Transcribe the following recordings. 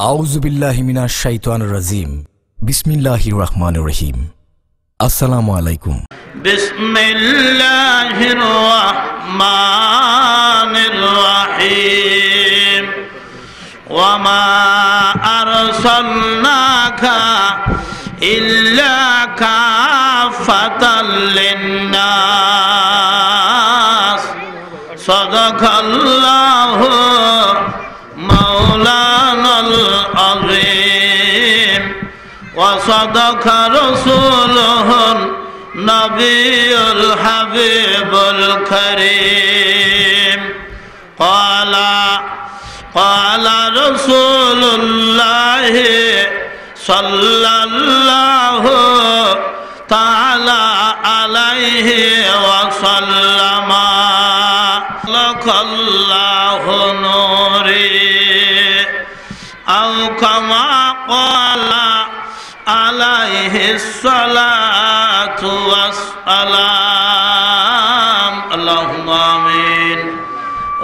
আউযু বিল্লাহি মিনাশ শাইতানির রাজিম। বিসমিল্লাহির রহমানির রহিম। আসসালামু আলাইকুম। বিসমিল্লাহির রহমানির রহিম। ওয়া মা আরসালনাকা ইল্লা কাফাতাল লিন্নাস। সাদাকাল্লাহু মাওলানাল আযীম ওয়া সাদাকা রাসূলুহুন নবিয়ুল হাবিবুল কারীম। ক্বালা রাসূলুল্লাহি সাল্লাল্লাহু তাআলা আলাইহি ওয়া সাল্লামা লাকাল্লাহু নূরি আও কামা ক্বালা আলাইহিস সালাতু ওয়াস সালাম। আল্লাহুম্মা আমিন।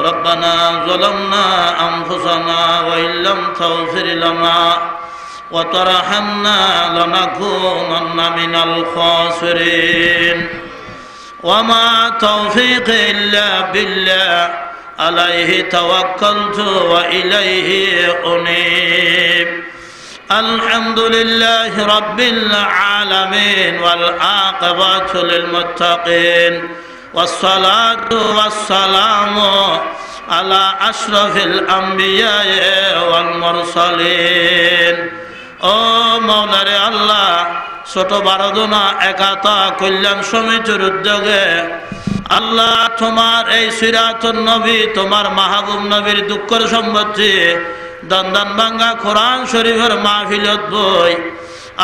রব্বানা যালামনা আনফুসানা ওয়া ইল্লাম তাগফির লানা ওয়া তারহামনা লানাকুনান্না মিনাল খাসিরিন। ওয়া মা তাওফীকি ইল্লা বিল্লাহ আলাইহি তাওয়াক্কালতু ওয়া ইলাইহি উনীব। আলহামদুলিল্লাহি রাব্বিল আলামিন ওয়াল আকিবাতু লিল মুত্তাকিন ওয়াসসালাতু ওয়াসসালামু আলা আশরাফিল আমবিয়া ওয়াল মুরসালিন। ও মাওলারে আল্লাহ, ছোট বারদনা একাতা কল্যাণ সমিতির উদ্যোগে আল্লাহ তোমার এই সিরাতুন নবী, তোমার মাহবুব নবীর দুঃখের সম্পত্তি দন্দান ভাঙ্গা কোরআন শরীফের মাহফিলত বই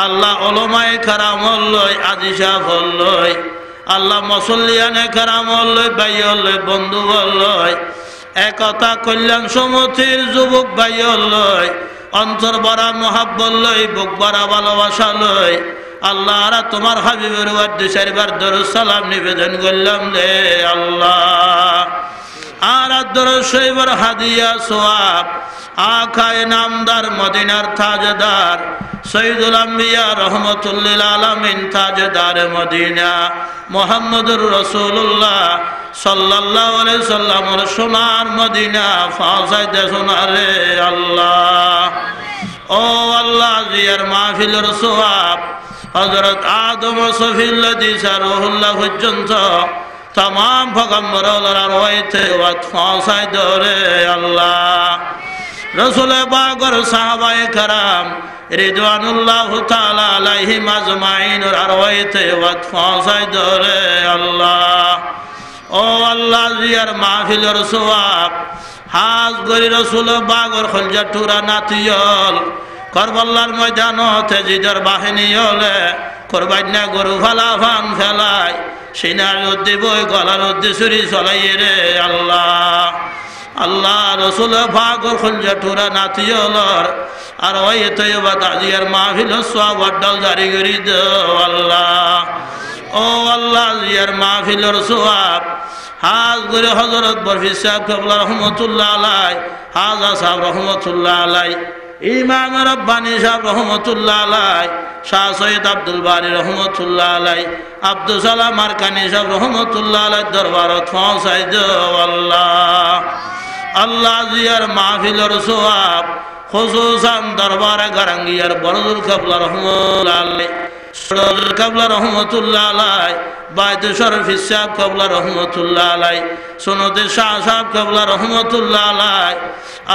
আল্লাহ ওলামায়ে কেরাম লই আজিসা ফল লই আল্লাহ মুসল্লিয়ানে কেরাম লই ভাইয়ল লই বন্ধু লই একতা কল্যাণ সমিতির যুবক ভাইয়ল লই অন্তর ভরা মোহাব্বত লই বুক ভরা ভালোবাসা লই আল্লাহ আর তোমার হাবিবের ওয়াদ্দে চারবার দরুদ সালাম নিবেদন করলাম রে আল্লাহ। আর দরুদ শরীফের হাদিয়া সওয়াব আকায়ে নামদার মদিনার তাজদার সৈয়দুল আম্বিয়া রাহমাতুল লিল আলামিন তাজদার মদিনা মুহাম্মদুর রাসূলুল্লাহ সাল্লাল্লাহু আলাইহি সাল্লামের সোনার মদিনা ফাজাইদে সোনারে আল্লাহ। ও আল্লাহ, জিয়ার মাহফিলের সওয়াব হযরত আদম সফিউল্লাহ রুহুল্লাহ পর্যন্ত तमाम पैगम्बरों रवायते वक्त फासाय दौरे अल्लाह। रसूल पाक और सहाबाए कराम रिदवानुल्लाह ताला अलैहिम अजमाइन और रवायते वक्त फासाय दौरे अल्लाह। ओ अल्लाह जियार महफिल और सवाब हाज गरी रसूल पाक और खलजा टूरा नातियल करबलार मैदानते जिदर बाहिनी हले कुरबाना गरु फालाफान फेलाय সিনার উদ্দে বই গলার উদ্দে ছুরি চলাই রে আল্লাহ। আল্লাহ রসুল ফাগর খলজা টুরা নাতিয়লর আর ওই তৈবা তাজিয়ার মাহফিল সওয়াব ডাল জারি করি দাও আল্লাহ। ও আল্লাহ, জিয়ার মাহফিলের সওয়াব হাজ করে হযরত বরফি সাহেব কিবলা রহমাতুল্লাহ আলাই, হাজা সাহেব রহমাতুল্লাহ আলাই, ইমাম রব্বানী সাহেব রহমতুল্লাহ আলাই, শাহ সৈয়দ আব্দুল বারি রহমতুল্লাহ আলাই, আব্দুল সালাম মারকানি সাহেব রহমতুল্লাহ আলাই দরবারত পৌঁছাই দাও আল্লাহ। আল্লাহ জিয়ার মাহফিলের সওয়াব খুসুসান দরবারে গারাঙ্গিয়ার বরদুল কিবলা রহমতুল্লাহ আলাই, বরদুল কিবলা রহমতুল্লাহ আলাই, বাইত শরীফ সাহেব কিবলা রহমতুল্লাহ আলাই, সুনদে শাহ সাহেব কিবলা রহমতুল্লাহ আলাই।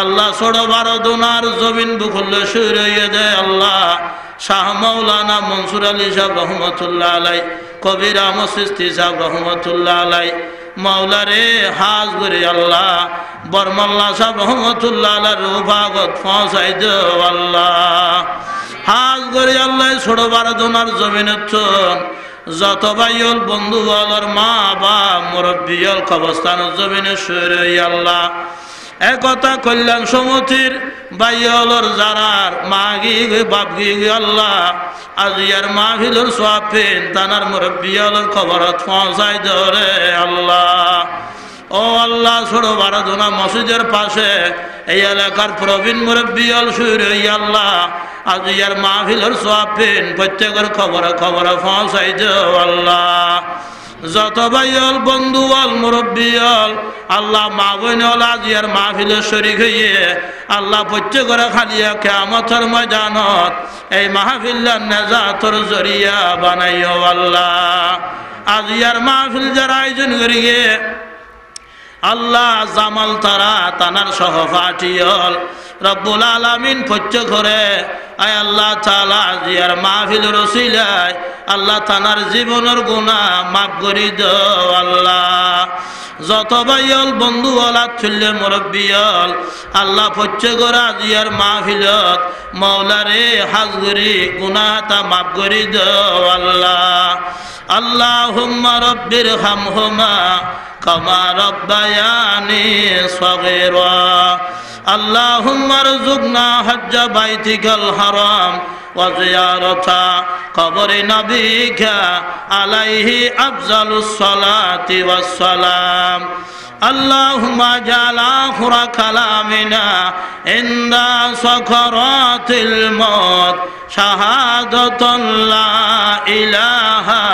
আল্লাহ ছোট বারদনার জমিন বুকুল্লে শুয়ে দে আল্লাহ। শাহ মৌলানা মনসুর আলী সাহেব রহমতুল্লাহ আলাই, কবির আহমদ চিশতি সাহেব রহমতুল্লাহ আলাই, মাওলারে হাজ করে আল্লাহ বরমাল্লা সাহেব রহমতুল্লাহ আলাই রূপাগত পৌঁছাই দেও আল্লাহ। হাজ করে আল্লাহ ছোট বারদনার জমিনের যত ভাইয়ল বন্ধু বলার মা বা মুরব্বিয়ল কবরস্থানের জমিনে শুয়ে আল্লাহ। একতা কল্যাণ সমিতির বাইয়লর জারার মাগি বাপগি আল্লাহ আজিয়ার মাহফিলর সওয়াব তানার মুরব্বিয়লর খবরত পৌঁছাই ধরে আল্লাহ। ও আল্লাহ ছোট বারাদুনা মসজিদের পাশে এই এলাকার প্রবীণ মুরব্বী অল সুর আল্লাহ আজ ইয়ার মাহফিলের সোয়াবিন প্রত্যেকের খবরে খবরে পৌঁছাই দেও আল্লাহ। যত ভাই অল বন্ধু অল মুরব্বী অল আল্লাহ মা বোন অল আজ ইয়ার মাহফিলের শরীক হইয়ে আল্লাহ প্রত্যেকের খালিয়া কিয়ামতের ময়দানত এই মাহফিলের নেজাতর জরিয়া বানাইও আল্লাহ। আজ ইয়ার মাহফিল যারা আয়োজন করিয়ে আল্লাহ জামাল তারা তানার সহপাঠীল রব্বুল আলামিন পচ্চ করে আয় আল্লাহ তাআলা জিয়ার মাহফিলের ওসিলায় আল্লাহ তানার জীবনের গুনাহ মাফ করে দাও আল্লাহ। যত ভাইল বন্ধু আলাদ চুল্লে মুরব্বিয়ল আল্লাহ পচ্চ করে জিয়ার মাহফিলত মওলারে হাজগরি গুনাহটা মাফ করে দাও আল্লাহ। আল্লাহুম্মা রব্বির হামহুমা কামা রব্বায়ানি সগীরা। আল্লাহুম্মা রযুকনা হজ্জা বাইতিকাল হারাম ওয়া জিয়ারাতা কবরি নবিকা আলাইহি আফজালুস সালাতি ওয়াস সালাম। আল্লাহুম্মা জাল আখিরা কালামিনা ইনদা সাকরাতিল মউত শাহাদাতুন লা ইলাহা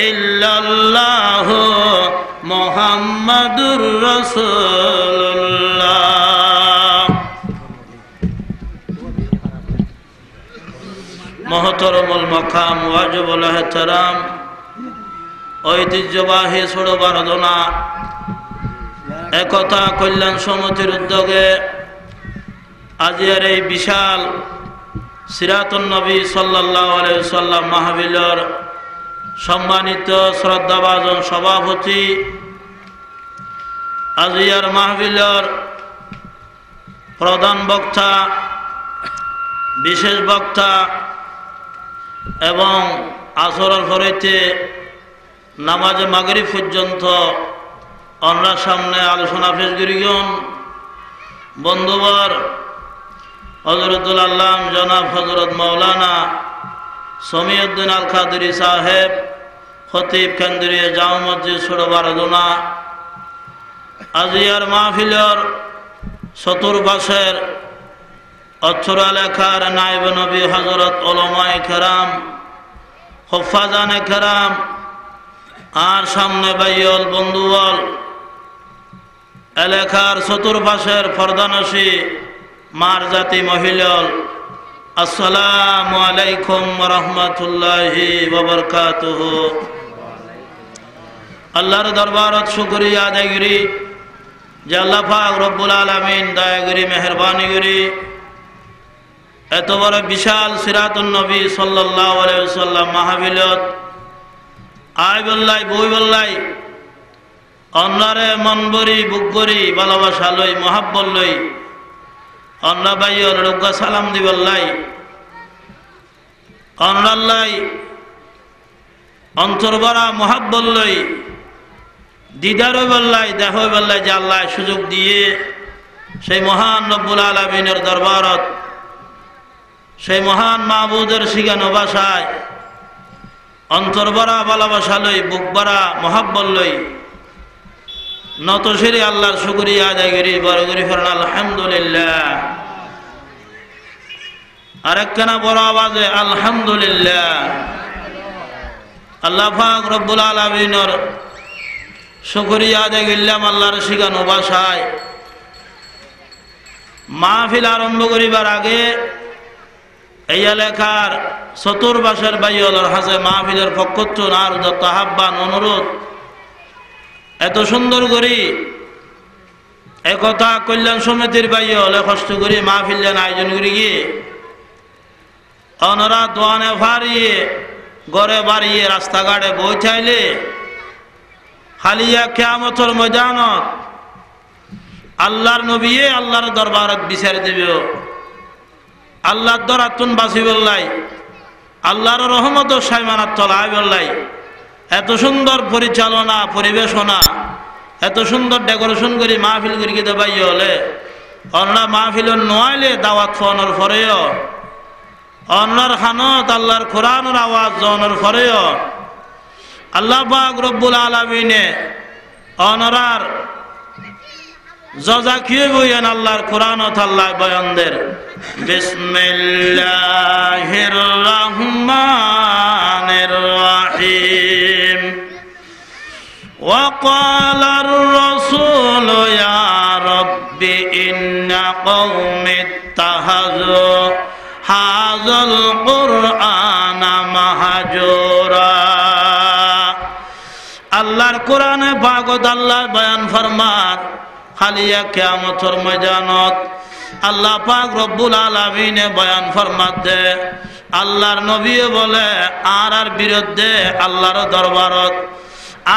ইল্লাল্লাহু মুহাম্মাদুর রাসূলুল্লাহ। মোহতরমুল মাকাম ওয়াজিবুল ইহতিরাম ঐতিহ্যবাহী ছোড়ো বারদোনা একতা কল্যাণ সমিতির উদ্যোগে আজকের এই বিশাল সিরাতুন নবী সাল্লাল্লাহু আলাইহি ওয়াসাল্লাম মাহফিলের সম্মানিত শ্রদ্ধাভাজন সভাপতি আজিয়ার মাহফিলের প্রধান বক্তা বিশেষ বক্তা এবং আসরের পরেতে নামাজে মাগরিব পর্যন্ত আমরা সামনে আলোচনা পেশ করিগণ বন্ধুবর হযরতুল আল্লাম জনাব হযরত মাওলানা সমীউদ্দিন আল কাদরি সাহেব খতিব কেন্দ্রীয় জামে মসজিদ ছোড়ো বারদোনা আজিয়ার মাহফিলের চতুর্পাশের অক্ষর এলাকার নায়েব নবী হযরত উলামায়ে কেরাম হুফাজানে কেরাম আর সামনে বাইল বন্ধুবল এলাকার চতুর্পাশের পর্দানসী মার জাতি মহিলল আসসালামু আলাইকুম ওয়া রাহমাতুল্লাহি ওয়া বারাকাতুহু। আল্লাহর দরবারত শুকরিয়া আদায় করি যে আল্লাহ পাক রব্বুল আলামিন দয়া করি মেহেরবানি করি এত বড় বিশাল সিরাতুন নবী সাল্লাল্লাহু আলাইহি ওয়াসাল্লাম মাহফিলত আয় বল্লাই বই বল্লাই অন্নারে মন বরি বুক বরি ভালোবাসা লই মহাব্বত লই অন্না বাইর রোগা সালাম দিবল্লাই অন্নাল্লাই অন্তর ভরা মহাব্বত লই দিদার বল্লাই দেহ বল্লাই যে আল্লাহ সুযোগ দিয়ে সেই মহান রব্বুল আলামিনের দরবারত সেই মহান মাহবুদের শিখানো ভাষায় অন্তর ভরা ভালোবাসা লই বুক ভরা মহাব্বত লই নত শিরে আল্লাহর শুকরিয়া আদায় করি বড় করি ফেরেন আলহামদুলিল্লাহ। আরেকখানা বড় আওয়াজে আলহামদুলিল্লাহ। আল্লাহ পাক রব্বুল আলামিনের শুকরিয়া আদায় করলাম আল্লাহর শিখানো ভাষায়। মাহফিল আরম্ভ করিবার আগে এই এলাকার চতুর্পাশের বাইলের হাজে মাহফিলের পক্ষত্ব আর যত আহ্বান অনুরোধ এত সুন্দর করি একতা কল্যাণ সমিতির বাইল কষ্ট করি মাহফিল আয়োজন করি গিয়ে অনরা দোয়ানে ফারিয়ে গড়ে বাড়িয়ে রাস্তাঘাটে বইঠাইলে হালিয়া কিয়ামতের ময়দানত আল্লাহর নবী আল্লাহর দরবারত বিচার দিবে আল্লাহর দরাতুন বাঁচি বললাই আল্লাহর রহমত সাইমানাত তলায় বললাই এত সুন্দর পরিচালনা পরিবেশনা এত সুন্দর ডেকোরেশন করি মাহফিল করি গিয়ে দেবাই হলে অন্যরা মাহফিল নোয়াইলে দাওয়াত ফোনের ফরেও অন্যর খানত আল্লাহর কোরআনের আওয়াজ জনের ফরেও আল্লাহ পাক রব্বুল আলামিনে অনরার জজা কি বইয়েন আল্লাহর কোরআন ও আল্লাহ বয়ানদের বিসমিল্লাহির রহমানির রহিম وقال الرسول يا رب إن قومي اتخذوا هذا القرآن مهجورا আল্লাহর কোরআনে পাকত আল্লাহ বয়ান ফরমান খালিয়া কিয়ামতের ময়দানত আল্লাহ পাক রব্বুল আলামিনে বয়ান ফরমাতে আল্লাহর নবী বলে আর বিরুদ্ধে আল্লাহর দরবারত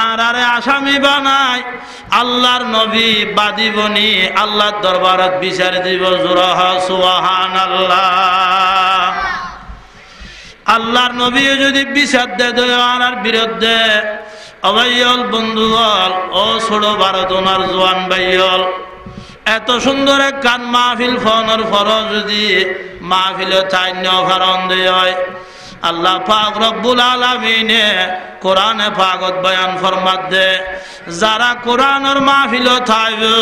আর আসামি বানাই আল্লাহর নবী বাদী বনি আল্লাহর দরবারত বিচার দিব জোরাহ সুবহানাল্লাহ। আল্লাহর নবী যদি বিচার দেয় আর বিরুদ্ধে অবাইল বন্ধুগল ও ছোট ভারত ওনার জোয়ান বাইল এত সুন্দর এক কান মাহফিল ফোনের ফরজ যদি মাহফিলে চাইন্য ফারণ দেয় আল্লাহ পাক রব্বুল আলামিনে কোরআনে পাকত বয়ান ফরমাত দে যারা কোরআনের মাহফিল থাকবে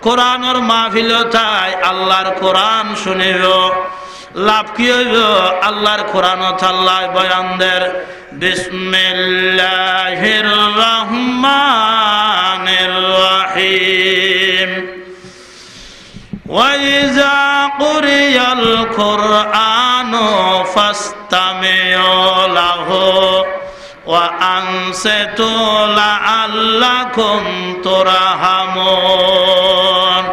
কোরআনের মাহফিল থাই আল্লাহর কোরআন শুনিব লাভ কি হইব আল্লাহর কোরআন আল্লাহ বয়ান দের বিসমিল্লাহির রহমানির রহিম وَإِذَا قُرِئَ الْقُرْآنُ فَاسْتَمِعُوا لَهُ وَأَنصِتُوا لَعَلَّكُمْ تُرْحَمُونَ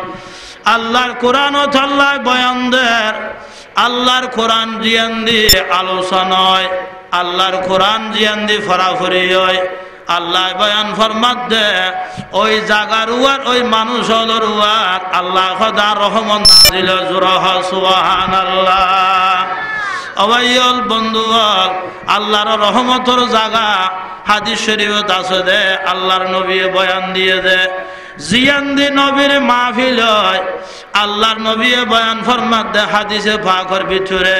আল্লাহর কোরআন ও আল্লাহ বয়ান দের আল্লাহর কোরআন জিয়ান দি আলোচনা হয় আল্লাহর কোরআন জিয়ান দি ফরাফরি হয় আল্লাহ বয়ান ফরমাত দে ওই জাগার উয়ার ওই মানুষ হলর উয়ার আল্লাহ খোদা রহমত নাজিল জুরহ সুবহানাল্লাহ। অবাইল বন্ধুগণ আল্লাহর রহমতের জায়গা হাদিস শরীফত আছে দে আল্লাহর নবী বয়ান দিয়ে দে জিয়ান দি নবীর মাহফিল হয় আল্লাহর নবী বয়ান ফরমাত দে হাদিসে পাকের ভিতরে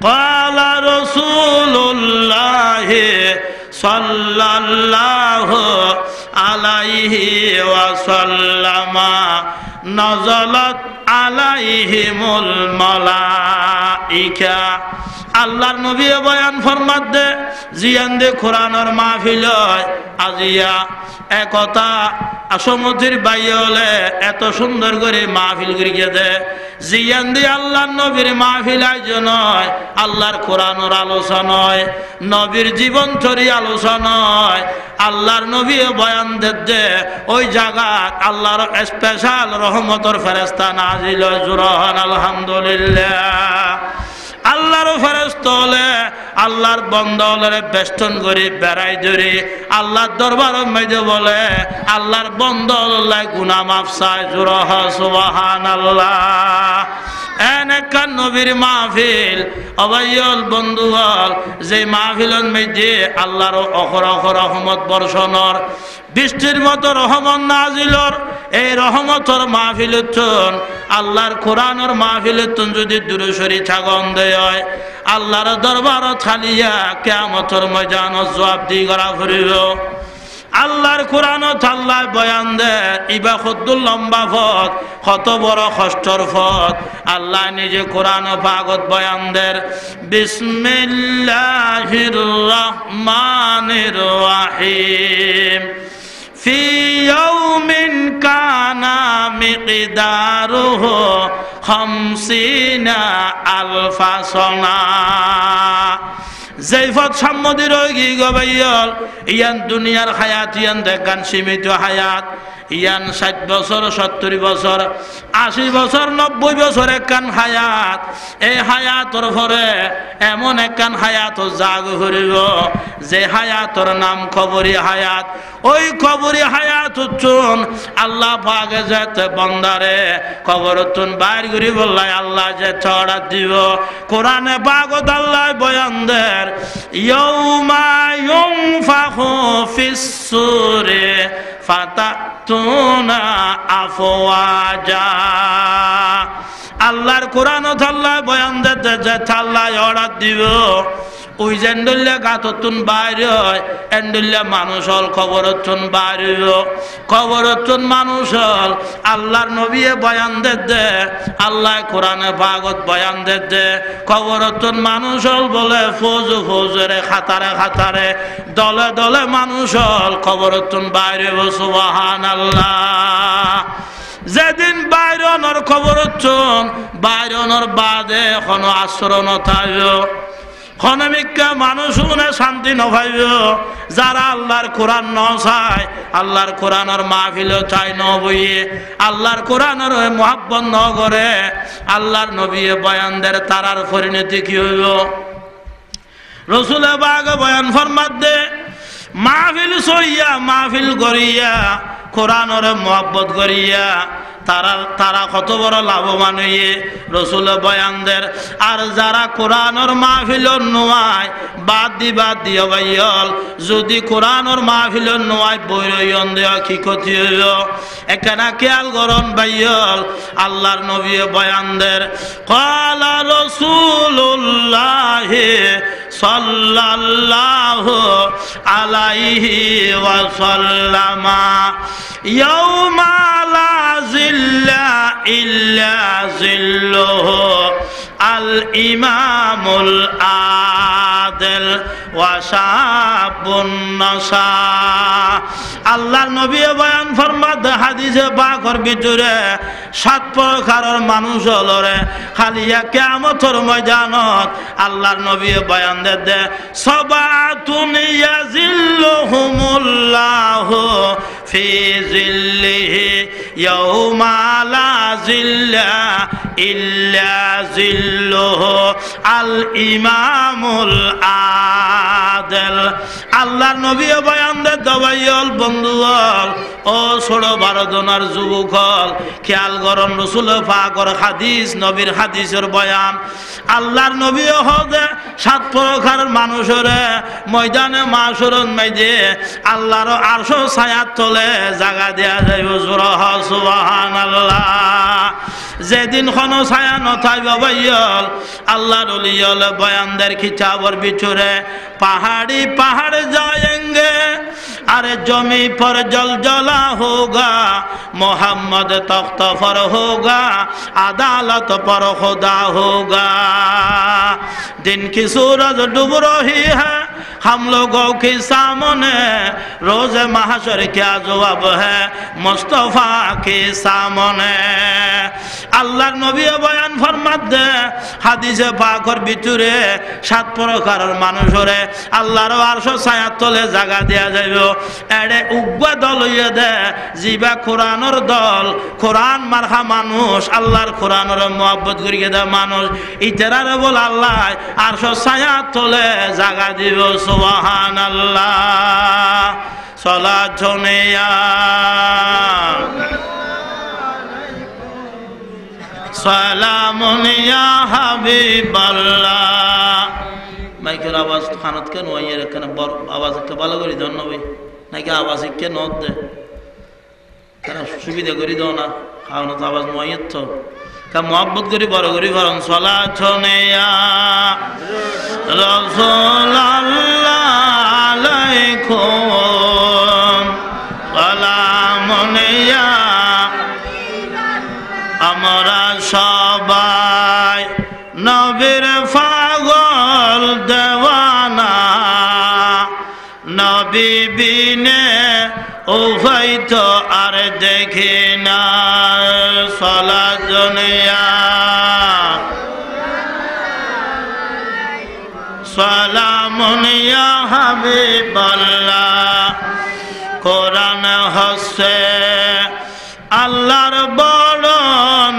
قال رسول الله صلى الله عليه وسلم نزلت عليهم الملائكة আল্লাহর নবী বয়ান ফরমাত দে জিয়ান দে কোরআনের মাহফিল হয় আজিয়া একতা আসমতির বাইলে এত সুন্দর করে মাহফিল করিয়ে দে জিয়ান দি আল্লাহর নবীর মাহফিল আয়োজন হয় আল্লাহর কোরআনের আলোচনা হয় নবীর জীবন চরি আলোচনা হয় আল্লাহর নবী বয়ান দে ওই জায়গা আল্লাহর স্পেশাল রহমতের ফেরেশতা নাজিল হয় জুরহান আলহামদুলিল্লাহ। আল্লাহর ফেরেশতা হলে আল্লাহর বান্দা হলে বেষ্টন করে বেড়াই ধরে আল্লাহর দরবারের মধ্যে বলে আল্লাহর বান্দা হলে গুনাহ মাফ চায় জুরহ সুবহানাল্লাহ। এনেকা নবীর মাহফিল অবাইল বন্ধুগণ যে মাহফিলের মধ্যে আল্লাহর অখরখ রহমত বর্ষণর বৃষ্টির মতো রহমত নাজিলর এই রহমতর মাহফিলতন আল্লাহর কোরআনের মাহফিলতন যদি দূরে সরি ছাগন দেয় আল্লাহর দরবারত খালিয়া কিয়ামতের ময়দানত জবাব দি করা ফুরিব। আল্লাহর কোরআনত আল্লাহ বয়ান দে ইবা খুদ্দুল লম্বা ফত কত বড় কষ্টর ফত আল্লাহ নিজে কোরআন পাকত বয়ান দের বিসমিল্লাহির রহমানির রহিম ফি ইয়াউমিন কানা মিকদারুহু 50,000 সানা জৈফত সাম্মদির গি গবাইল ইয়ান দুনিয়ার হায়াত ইয়ান দেখান সীমিত হায়াত ইয়ান 60 বছর 70 বছর 80 বছর 90 বছর একখান হায়াত এই হায়াতর পরে এমন একখান হায়াত জাগ হরিব যে হায়াতর নাম কবরি হায়াত ওই কবরি হায়াত চুন আল্লাহ পাকে যেতে বন্দারে কবরতুন বাইর করি বললাই আল্লাহ যে ছড়া দিব কোরআনে পাকত আল্লাহ বয়ান দের ইয়াউমা ইউনফাখু ফিস সূরি ফাতাতুনা আফওয়াজা আল্লাহর কোরআনত আল্লাহ বয়ান দিতে যে আল্লাহ অর্ডার দিব ওই যে এন্ডুল্লা গাততুন বাইরে হয় এন্ডুল্লা মানুষ হল খবরতুন বাইরে খবরতুন মানুষ হল আল্লাহর নবী বয়ান দে আল্লাহ কোরআনে ভাগত বয়ান দে খবরতুন মানুষ হল বলে ফৌজ ফৌজরে খাতারে খাতারে দলে দলে মানুষ হল খবরতুন বাইরে সুবহানাল্লাহ যেদিন বাইরনের খবরতুন বাইরনের বাদে কোনো আশ্রয় নথাইব খনমিকা মানুষ শুনে শান্তি নভাইব যারা আল্লাহর কোরআন ন চায় আল্লাহর কোরআনের মাহফিল চাই ন বইয়ে আল্লাহর কোরআনের মহাব্বত ন করে আল্লাহর নবী বয়ানদের তারার পরিণতি কি হইব রসুলে বাগ বয়ান ফরমাত দে মাহফিল সইয়া মাহফিল করিয়া কোরআনের মহব্বত করিয়া তারা কত বড় লাভবান হইয়ে রসুল বয়ানদের আর যারা কোরআনের মাহফিল নোয়ায় বাদ দিও ভাইয়ল যদি কোরআনের মাহফিল নোয়ায় বইরন দেওয়া কি ক্ষতি হইল এখানে খেয়াল করন ভাইয়ল আল্লাহর নবী বয়ানদের ক্বালা রাসূলুল্লাহ সাল্লাল্লাহু আলাইহি ওয়াসাল্লামা ইয়াউমা লা জিল্লা ইল্লা জিল্লুহু আল ইমামুল আদিল ওয়া শাবুন নাসা আল্লাহর নবী বয়ান ফরমাদ হাদিসে পাকের ভিতরে 7 প্রকারের মানুষ হলরে খালিয়া কিয়ামতের ময়দানত আল্লাহর নবী বয়ান দে সাবাতুন ইয়াজিল্লুহুমুল্লাহু ফি জিল্লিহি ইয়াউমা লা জিল্লা ইল্লা জিল্লুহু আল ইমামুল আদিল আল্লাহর নবী বয়ান দে দবাইল বন্ধুগণ ও ছোট বারদনার যুবকল খেয়াল করন রাসূল পাকের হাদিস নবীর হাদিসের বয়ান আল্লাহর নবী হদে 7 প্রকার মানুষের ময়দানে মাশরুন মাইদে আল্লাহর আরশ ছায়ার তলে জায়গা দেয়া যাইব সুবহানাল্লাহ যেদিন কোনো ছায়া নথাইব ভাইয়ল আল্লাহর ওলিয়ল বয়ানদের কিতাবের ভিতরে पहाड़ी पहाड़ जाएंगे अरे जमी पर जलजला होगा मोहम्मद तख्त पर होगा अदालत पर खुदा होगा दिन की सूरज डूब रही है हम लोगों के सामने रोज महशर क्या जवाब है मुस्तफा के सामने আল্লাহর নবী বয়ান ফরমাত দে হাদিসে পাকের ভিতরে 7 প্রকারের মানুষরে আল্লাহর আরশ ছায়ার তলে জায়গা দেয়া যাইব এড়ে উগ্বা দল হইয়া দে জিবা কোরআনের দল কোরআন মারহা মানুষ আল্লাহর কোরআনের মহব্বত করিয়ে দে মানুষ ইতারারে বল আল্লাহ আরশ ছায়ার তলে জায়গা দিব সুবহানাল্লাহ সালাত জনিয়া সালামুন ইয়া হাবিবাল্লাহ মাইকের আওয়াজ খানাত কেন ওয়াইয়ের এখানে বড় আওয়াজ একটা ভালো করে দেন না ভাই নাকি আওয়াজ কে নদ দে কেন সুবিধা করে দাও না খাওয়ানো তো আওয়াজ ওয়াইয়ের তো কা মোহাব্বত করি বড় করি বরং সালাতুন ইয়া রাসূলুল্লাহ আলাইকুম সালামুন ইয়া আমরা সবাই নবীর পাগল দেওয়ানা নবী বিনে উভয় তো আর দেখি না সালাত জনিয়া সালামুন ইয়া হাবিবাল্লাহ কোরআন হচ্ছে আল্লাহর বড়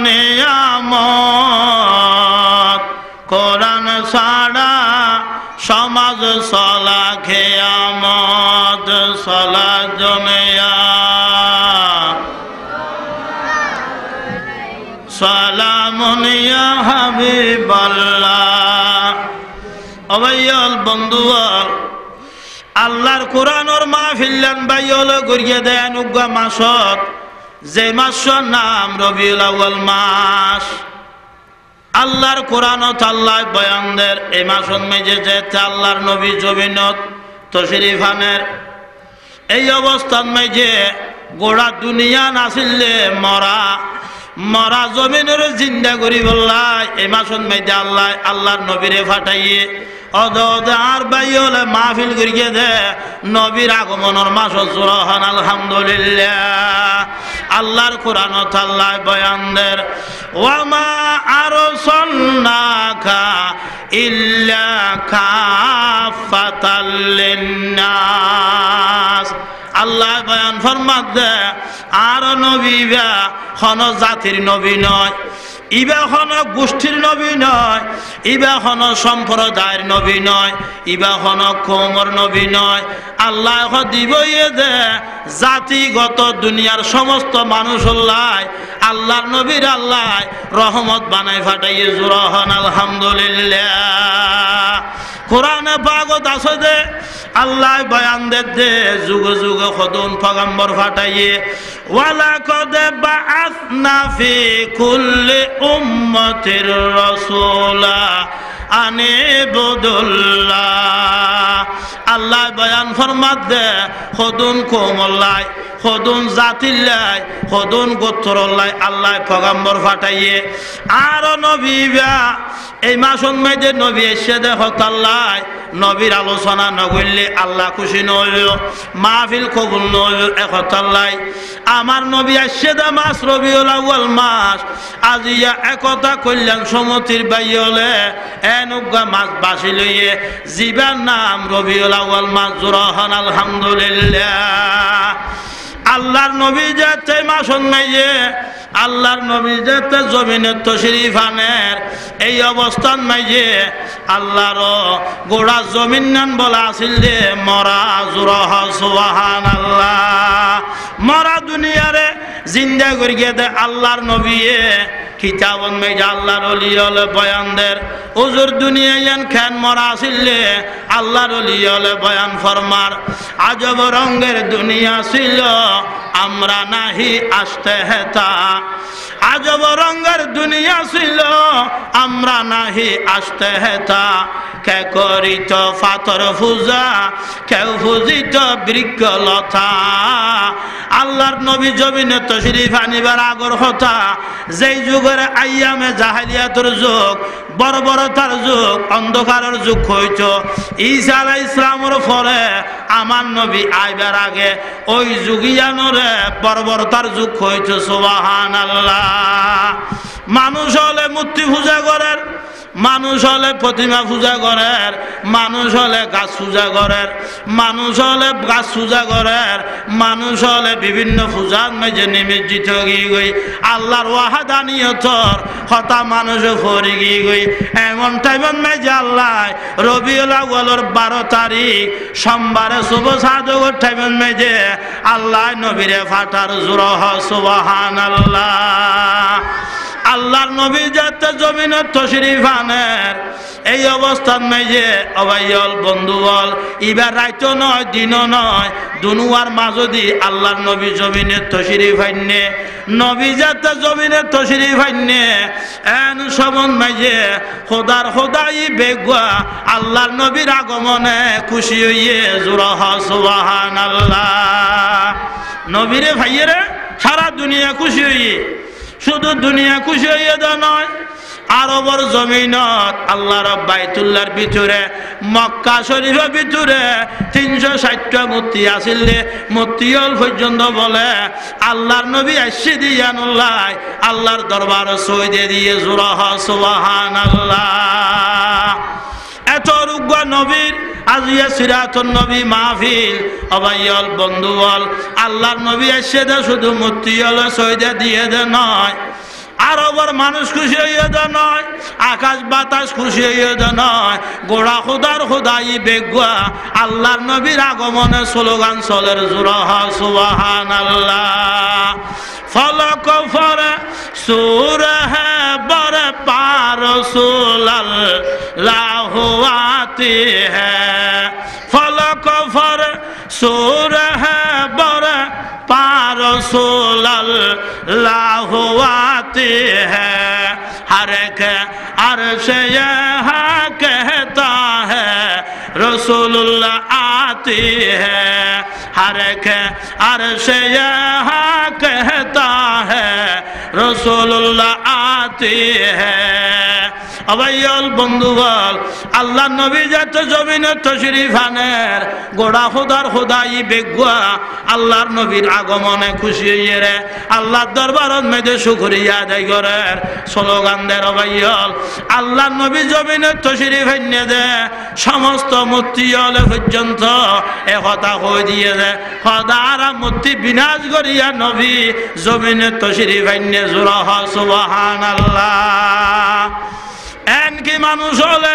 নিয়ামত কোরআন ছাড়া সমাজ চলা কিয়ামত সালাত জনিয়া সালামুন ইয়া হাবিবাল্লাহ অবাইয়াল বন্ধুয়াল আল্লাহর কোরআনের মাহফিল বাইল গড়িয়ে দেন উগ্গা মাসত যে মাসের নাম রবিউল আউয়াল মাস আল্লাহর কোরআনত আল্লাহ বয়ানদের এই মাসন মেজে যেতে আল্লাহর নবী জমিনত তশরিফ আনের এই অবস্থান মেজে গোড়া দুনিয়া নাছিলে মরা মরা জমিনের জিন্দা করি বললাই এই মাসন মেজে আল্লাহ আল্লাহর নবীরে ফাটাইয়ে অদে আর বাই হলে মাহফিল করিয়ে দে নবীর আগমনের মাস সুরহান আলহামদুলিল্লাহ আল্লাহর কোরআনত আল্লাহ বয়ানদের ওয়ামা আরসালনাকা ইল্লা কাফাতাল লিন্নাস আল্লাহ বয়ান ফরমাত দে আর নবী বা কোন জাতির নবী নয় ইবা হন গোষ্ঠীর নবী নয় ইবা হন সম্প্রদায়ের নবী নয় ইবা হন কওমের নবী নয় আল্লাহ দিবইয়ে দে জাতিগত দুনিয়ার সমস্ত মানুষ আল্লাহর নবীর আল্লাহ রহমত বানাই ফাটাইয়ে জুরহান আলহামদুলিল্লাহ কোরআনে পাগত আছে দে আল্লাহ বয়ান দে যুগ যুগ খদুন পয়গম্বর ফাটাইয়ে ওয়ালাকাদ বাআসনা ফি কুল্লি উম্মাতির রাসূলা আনিবুদুল্লাহ আল্লাহ বয়ান ফরমাত দে খদুন কওমল্লাই খদুন জাতিল্লাই খদুন গোত্রল্লাই আল্লাহ পয়গম্বর ফাটাইয়ে আর নবী বা এই মাসন মেজে নবী এসে দেখত আল্লাহ নবীর আলোচনা নগরলে আল্লাহ খুশি নইল মাহফিল কবুল নইল একত আল্লাহ আমার নবী এসে দে মাস রবিউল আউয়াল মাস আজিয়া একতা কল্যাণ সমতির বাইলে এনুগা মাস বাসি লইয়ে জীবার নাম রবিউল আউয়াল মাস জুরহান আলহামদুলিল্লাহ আল্লাহর নবী যেতে মাসন মেজে আল্লাহর নবী যেতে জমিনে তশরিফ আনের এই অবস্থান মেজে আল্লাহর গোড়া জমিন নান বলা আসিল যে মরা জুরহ সুবহানাল্লাহ মরা দুনিয়ারে জিন্দা করিয়ে দে আল্লাহর নবীয়ে কিতাবন মেজে আল্লাহর ওলি হলে বয়ানদের হুজুর দুনিয়ায় খান মরা আসিলে আল্লাহর ওলি হলে বয়ান ফরমার আজব রঙের দুনিয়া ছিল আমরা নাহি আসতে হেতা আজব রঙের দুনিয়া ছিল আমরা নাহি আসতে হেতা কে করিত ফাতর পূজা কেউ পূজিত বৃক্ষলতা আল্লাহর নবী জমিনে তশরিফ আনিবার আগর কথা যেই যুগের আইয়ামে জাহেলিয়াতের যুগ বর্বরতার যুগ অন্ধকারের যুগ হইত ঈসা আলাইহিস সালামের পরে আমার নবী আইবার আগে ওই যুগিয়ানরে বর্বরতার যুগ হইত সুবহানাল্লাহ মানুষ হলে মূর্তি পূজা করেন মানুষ হলে প্রতিমা পূজা করেন মানুষ হলে গাছ পূজা করেন মানুষ হলে গাছ পূজা করেন মানুষ হলে বিভিন্ন পূজার মেজে নিমজ্জিত গিয়ে গই আল্লাহর ওয়াহাদানিয়তর কথা মানুষ ফরি গিয়ে গই এমন টাইমন মেজে আল্লাহ রবিউল আউয়ালের 12 তারিখ সোমবারে শুভ সাধকের টাইমন মেজে আল্লাহ নবীরে ফাটার জুরহ সুবহানাল্লাহ আল্লাহর নবী যাতে জমিনে তশরিফ আনের এই অবস্থান মেজে অবাইল বন্ধু বল ইবার রাইতো নয় দিনও নয় দুনুয়ার মাঝদি আল্লাহর নবী জমিনে তশরিফ আইনে নবী যাতে জমিনে তশরিফ আইনে এন সমন মেজে খোদার খোদাই বেগুয়া আল্লাহর নবীর আগমনে খুশি হইয়ে জুরহ সুবহানাল্লাহ নবীরে ভাইয়েরে সারা দুনিয়া খুশি হইয়ে শুধু দুনিয়া খুশি হইয়া দা নয় আরবর জমিনত আল্লাহর বাইতুল্লাহর ভিতরে মক্কা শরীফের ভিতরে 360টা মূর্তি আসিলে মূর্তিল পর্যন্ত বলে আল্লাহর নবী আসছে দিয়ানুল্লাহ আল্লাহর দরবার সইদে দিয়ে জুরহ সুবহানাল্লাহ এত রুগ্ন নবীর আজিয়া সিরাতুন নবী মাহফিল অবাইল বন্ধুবল আল্লাহর নবী আসছে দে শুধু মূর্তি হলে সইদে দিয়ে দে নয় আরবর মানুষ খুশি হইয়া দে নয় আকাশ বাতাস খুশি হইয়া দে নয় গোড়া খুদার খুদাই বেগুয়া আল্লাহর নবীর আগমনে স্লোগান চলের জুরহ সুবহানাল্লাহ ফলক ফরে সূরা হে বরে পার রাসূলুল্লাহ আতে হ্যাঁ ফলক ফরে সূরা হে বরে পার রাসূলুল্লাহ আতে হ্যাঁ हर एक अर्शे यहाँ कहता है रसूलुल्लाह आती है, हर एक अर्शे यहाँ कहता है रसूलुल्लाह आती है। अवैयल बंधुगल अल्लाह नबी जात जमीने तशरीफ आनेर गोड़ा खुदार खुदाई बेगुआ अल्लाहर नबीर आगमने खुशी हইয়ে রে আল্লাহর দরবারত মেদে শুকরিয়া আদায় করেন স্লোগান দেন অবৈयल আল্লাহর নবী জমিনে তশরিফ এনে দে সমস্ত মূর্তি হলে পর্যন্ত এ কথা কই দিয়ে দে খোদারা মূর্তি বিনাশ করিয়া নবী জমিনে তশরিফ এনে জোরা সুবহানাল্লাহ। এনকি মানুষ হলে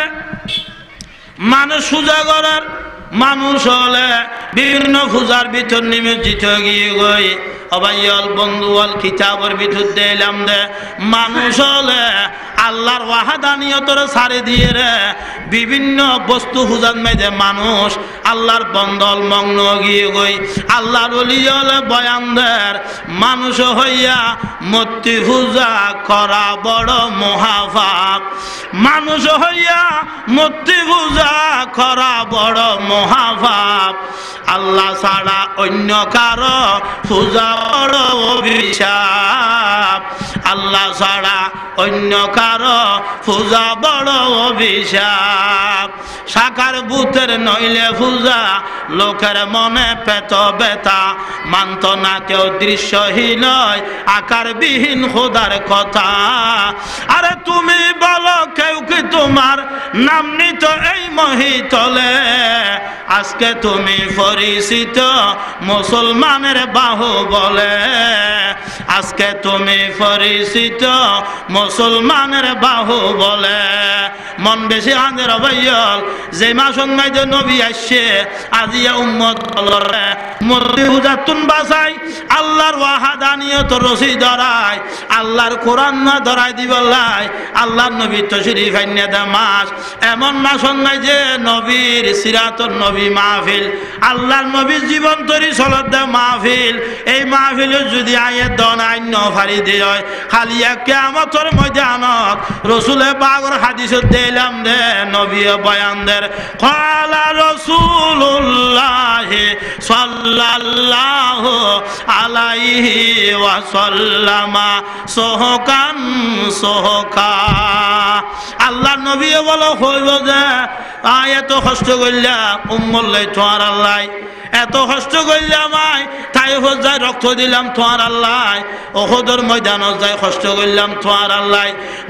মানুষ পূজা করার মানুষ হলে বিভিন্ন পূজার ভিতর নিমজ্জিত গিয়ে গই অবাইয়াল বন্ধুয়াল কিতাবের ভিতর দিলাম দে মানুষ হলে আল্লাহর ওয়াহাদানিয়তর ছাড়ে দিয়ে রে বিভিন্ন বস্তু পূজার মেঝে মানুষ আল্লাহর বন্দল মগ্ন গিয়ে গই আল্লাহর ওলি হলে বয়ানদের মানুষ হইয়া মূর্তি পূজা করা বড় মহাপাপ, মানুষ হইয়া মূর্তি পূজা করা বড় মহাপাপ, আল্লাহ ছাড়া অন্য কারো পূজা বড় অভিশাপ, আল্লাহ ছাড়া অন্য কারো পূজা বড় অভিশাপ। সাকার ভূতের নইলে পূজা লোকের মনে পেত বেতা মানত না কেউ দৃশ্যহীন আকার বিহীন খোদার কথা। আরে তুমি বলো কেউ কি তোমার নাম নিত এই মহিতলে আজকে তুমি পরিচিত মুসলমানের বাহু বলে, আজকে তুমি পরিচিত মুসলমানের বাহু বলে। মন বেশি আঁদের অবৈল যে মাসন মাইদে নবী আসছে আজিয়া উম্মত বলরে মূর্তি পূজা তুন বাসাই আল্লাহর ওয়াহাদানিয়ত রশি ধরায় আল্লাহর কোরআন না ধরাই দিবলাই আল্লাহর নবী তশরিফ আইনে দে মাস এমন মাসন নাই যে নবীর সিরাতর নবী মাহফিল আল্লাহর নবীর জীবন তরি চলত দে মাহফিল। এই মাহফিলে যদি আয়ে দন আইন ফারি দিয়ে খালি কিয়ামতের ময়দানত রসুলে পাগর হাদিসত দিলাম দে নবী বয়ানদের ক্বালা রাসূলুল্লাহ সাল্লাল্লাহু আলাইহি ওয়াসাল্লামা সোহকান সোহকা। আল্লাহ নবী বলো হইব যে এত কষ্ট করলাম উম্মল্লাই তোমার আল্লাহ, এত কষ্ট করলাম তাই যায় রক্ত দিলাম তোমার আল্লাহ, ওহদর ময়দানত যাই কষ্ট করলাম তোমার আল্লাহ,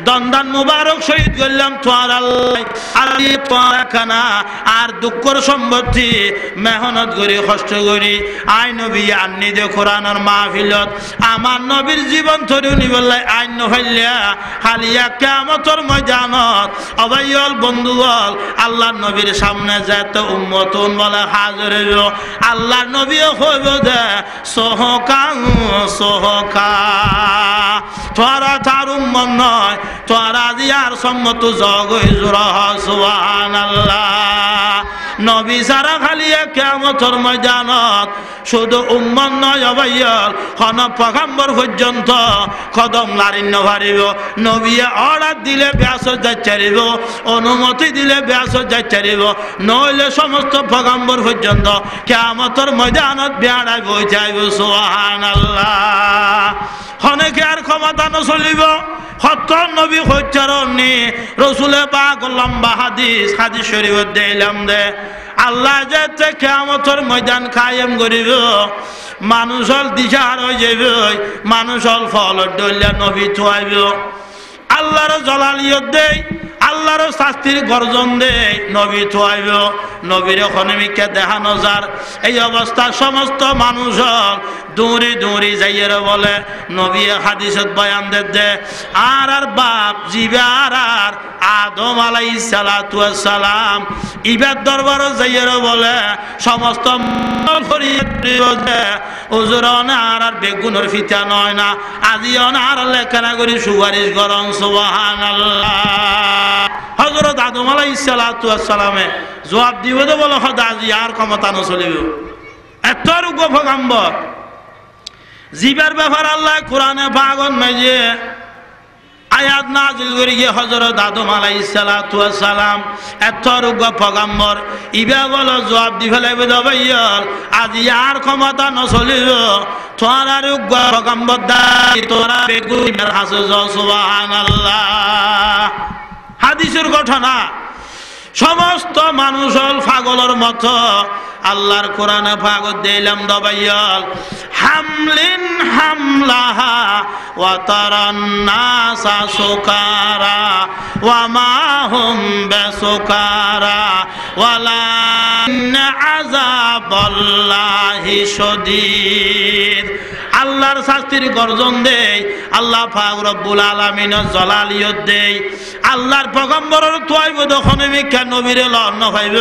দন্দান মুবারক শহীদ করলাম তোমার আল্লাহ। আর তোমার খানা আর দুঃখর সম্পত্তি মেহনত করি কষ্ট করি আই নবী আননি দে কোরআনের মাহফিলত আমার নবীর জীবন ধরে নিবলাই আইন নফাইলিয়া হালিয়া কিয়ামতের ময়দানত অবাইল বন্ধুগল আল্লাহর নবীর সামনে যেত উম্মতুন বলে হাজির হইব আল্লাহর নবীও হইব দে সোহকাং সোহকা। তোরা তার উম্মত নয় তোরা দিয়ার সম্মত জগ জোরা সুবহানাল্লাহ। নবী সারা খালিয়া কিয়ামতের ময়দানত শুধু উম্মত নয় অবাইল কোন পয়গম্বর পর্যন্ত কদম নারিন নভারিব নবী অর্ডার দিলে ব্যাসত যাইতারিব অনুমতি দিলে ব্যাসত যাইতারিব নইলে সমস্ত পয়গম্বর পর্যন্ত কিয়ামতের ময়দানত বেড়াই বই যাইব সুবহানাল্লাহ। অনেকে আর ক্ষমতা নচলিব সত্য নবী হত্যারণী রসুলে পাক লম্বা হাদিস হাদিস শরীফত দিলাম দে আল্লাহ যে কিয়ামতের ময়দান কায়েম করিব মানুষ হল দিশার হয়ে যাইব মানুষ হল ফল ডলিয়া নবী থুয়াইব আল্লাহর জলালিয়ত দেই আল্লাহর শাস্তির গর্জন দেই নবী থুয়াইব নবীর খনিমিকে দেখানো যার এই অবস্থা সমস্ত মানুষ দৌড়ি দৌড়ি যাইয়ের বলে নবী হাদিসত বয়ান দে আর আর বাপ জিবার আর আদম আলাইহিস সালাতু ওয়াস সালাম ইবাদ দরবার যাইয়ের বলে সমস্ত হুজুর আর আর বেগুনের ফিতা নয় না আজি আর লেখানা করি সুপারিশ গরম সুবহানাল্লাহ। হযরত আদম আলাইহিস সালাতু ওয়াস সালামে জবাব দিব তো বলো খোদা আজি আর ক্ষমতা নচলিব এত রূপ পয়গম্বর জিবার ব্যাপার আল্লাহ কোরআনে পাগল মেজে আয়াত নাজিল করে গিয়ে হযরত আদম আলাইহিস সালাতু ওয়াস সালাম এত রুগ্য পয়গম্বর ইবা বলো জবাব দি ফেলাইবে দবাইয়াল আজ আর ক্ষমতা নচলিব তোরা রুগ্য পয়গম্বর দাই তোরা বেগুনের হাসে সুবহানাল্লাহ। হাদিসের ঘটনা সমস্ত মানুষ হল পাগলের মতো আল্লাহর কোরআনে পাগল দিলাম দবাইয়াল হামলিন হামলাহা ওয়া তারান নাসা সুকারা ওয়া মা হুম বিসুকারা ওয়ালাকিন আযাবাল্লাহি শাদীদ। আল্লাহর শাস্তির গর্জন দেই আল্লাহ পাক রব্বুল আলামিনের জালালিয়ত দেই আল্লাহর পয়গম্বরের তোয়াইব দখনে মিকা নবীরে লন্ন পাইব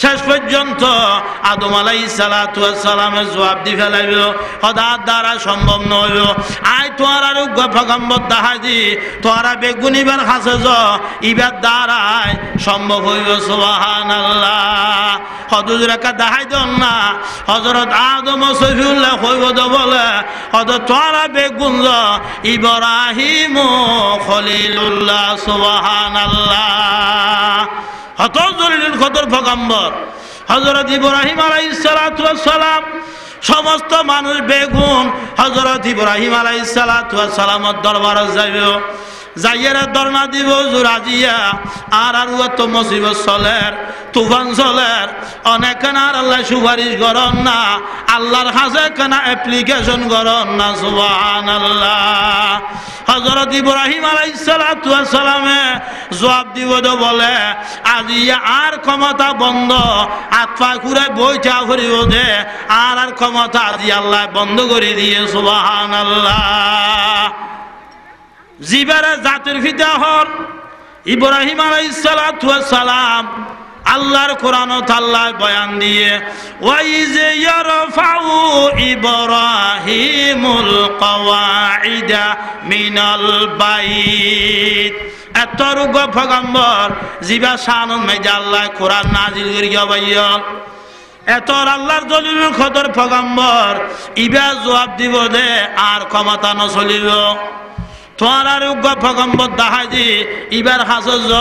শেষ পর্যন্ত আদম আলাইহিস সালাতু ওয়াস সালামের জবাব দি ফেলাইব হদার দ্বারা সম্ভব নইব আই তোর আর পয়গম্বর দাহাই দি তোরা বেগুনিবার কাছে য ইবার দ্বারাই সম্ভব হইব সুবহানাল্লাহ। হযরত রেখা দাহাই দন না হযরত আদম সফিউল্লাহ হইব দ বলে হযরত তোরা বেগুন য ইব্রাহিম খলিলুল্লাহ সুবহানাল্লাহ। হত জলিলুল কদর পয়গম্বর হযরত ইব্রাহিম আলাইহিস সালাতু ওয়াস সালাম সমস্ত মানুষ বেগুন হযরত ইব্রাহিম আলাইহিস সালাতু ওয়াস সালামের দরবারে যাইব যাইয়ারে দরনা দিব জুরাজিয়া আর তো মুসিবত চলের তুফান চলের অনেক আর আল্লাহ সুপারিশ করন না আল্লাহর কাছে কেনা অ্যাপ্লিকেশন করন না সুবহানাল্লাহ। হযরত ইব্রাহিম আলাইহিস সালাতু ওয়াস সালামে জবাব দিব তো বলে আজি আর ক্ষমতা বন্ধ আত্মা ঘুরে বইটা করিব দে আর ক্ষমতা আজি আল্লাহ বন্ধ করে দিয়ে সুবহানাল্লাহ। জিবারে জাতির ফিতা হল ইব্রাহিম আলাইহিস সালাতু ওয়াস সালাম আল্লাহর কোরআন আল্লাহ বয়ান দিয়ে ওয়াইজ ইয়ারফাউ ইব্রাহিমুল কওয়াইদা মিনাল বাইত। এত রুগ পয়গম্বর জিবা শানুন মেজা আল্লাহ কোরআন নাজিল করিয়া বাইয়া এত আল্লাহর দলিলুল কদর পয়গম্বর ইবা জবাব দিব দে আর ক্ষমতা নচলিব তোরার উগ্র পয়গম্বর দাহাই দি ইবার হাসজ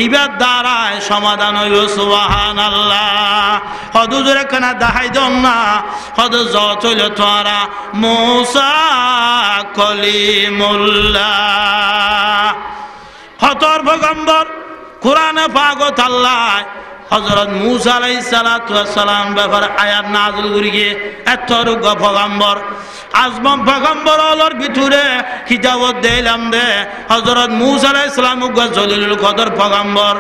ইবার দ্বারাই সমাধান হইব সুবহানাল্লাহ। হদু জোরে কেনা দাহাই দন না হদু যতইল তোরা মুসা কলিমুল্লাহ হতর পয়গম্বর কোরআনে পাগত আল্লাহ হযরত মুসা আলাইহিস সালাতু ওয়াস সালাম ব্যাপারে আয়াত নাযিল করিয়ে এত রুগ পয়গম্বর আজম পয়গম্বর অলর ভিতরে কিতাবত দিলাম দে হযরত মুসা আলাইহিস সালাম জলিলুল কদর পয়গম্বর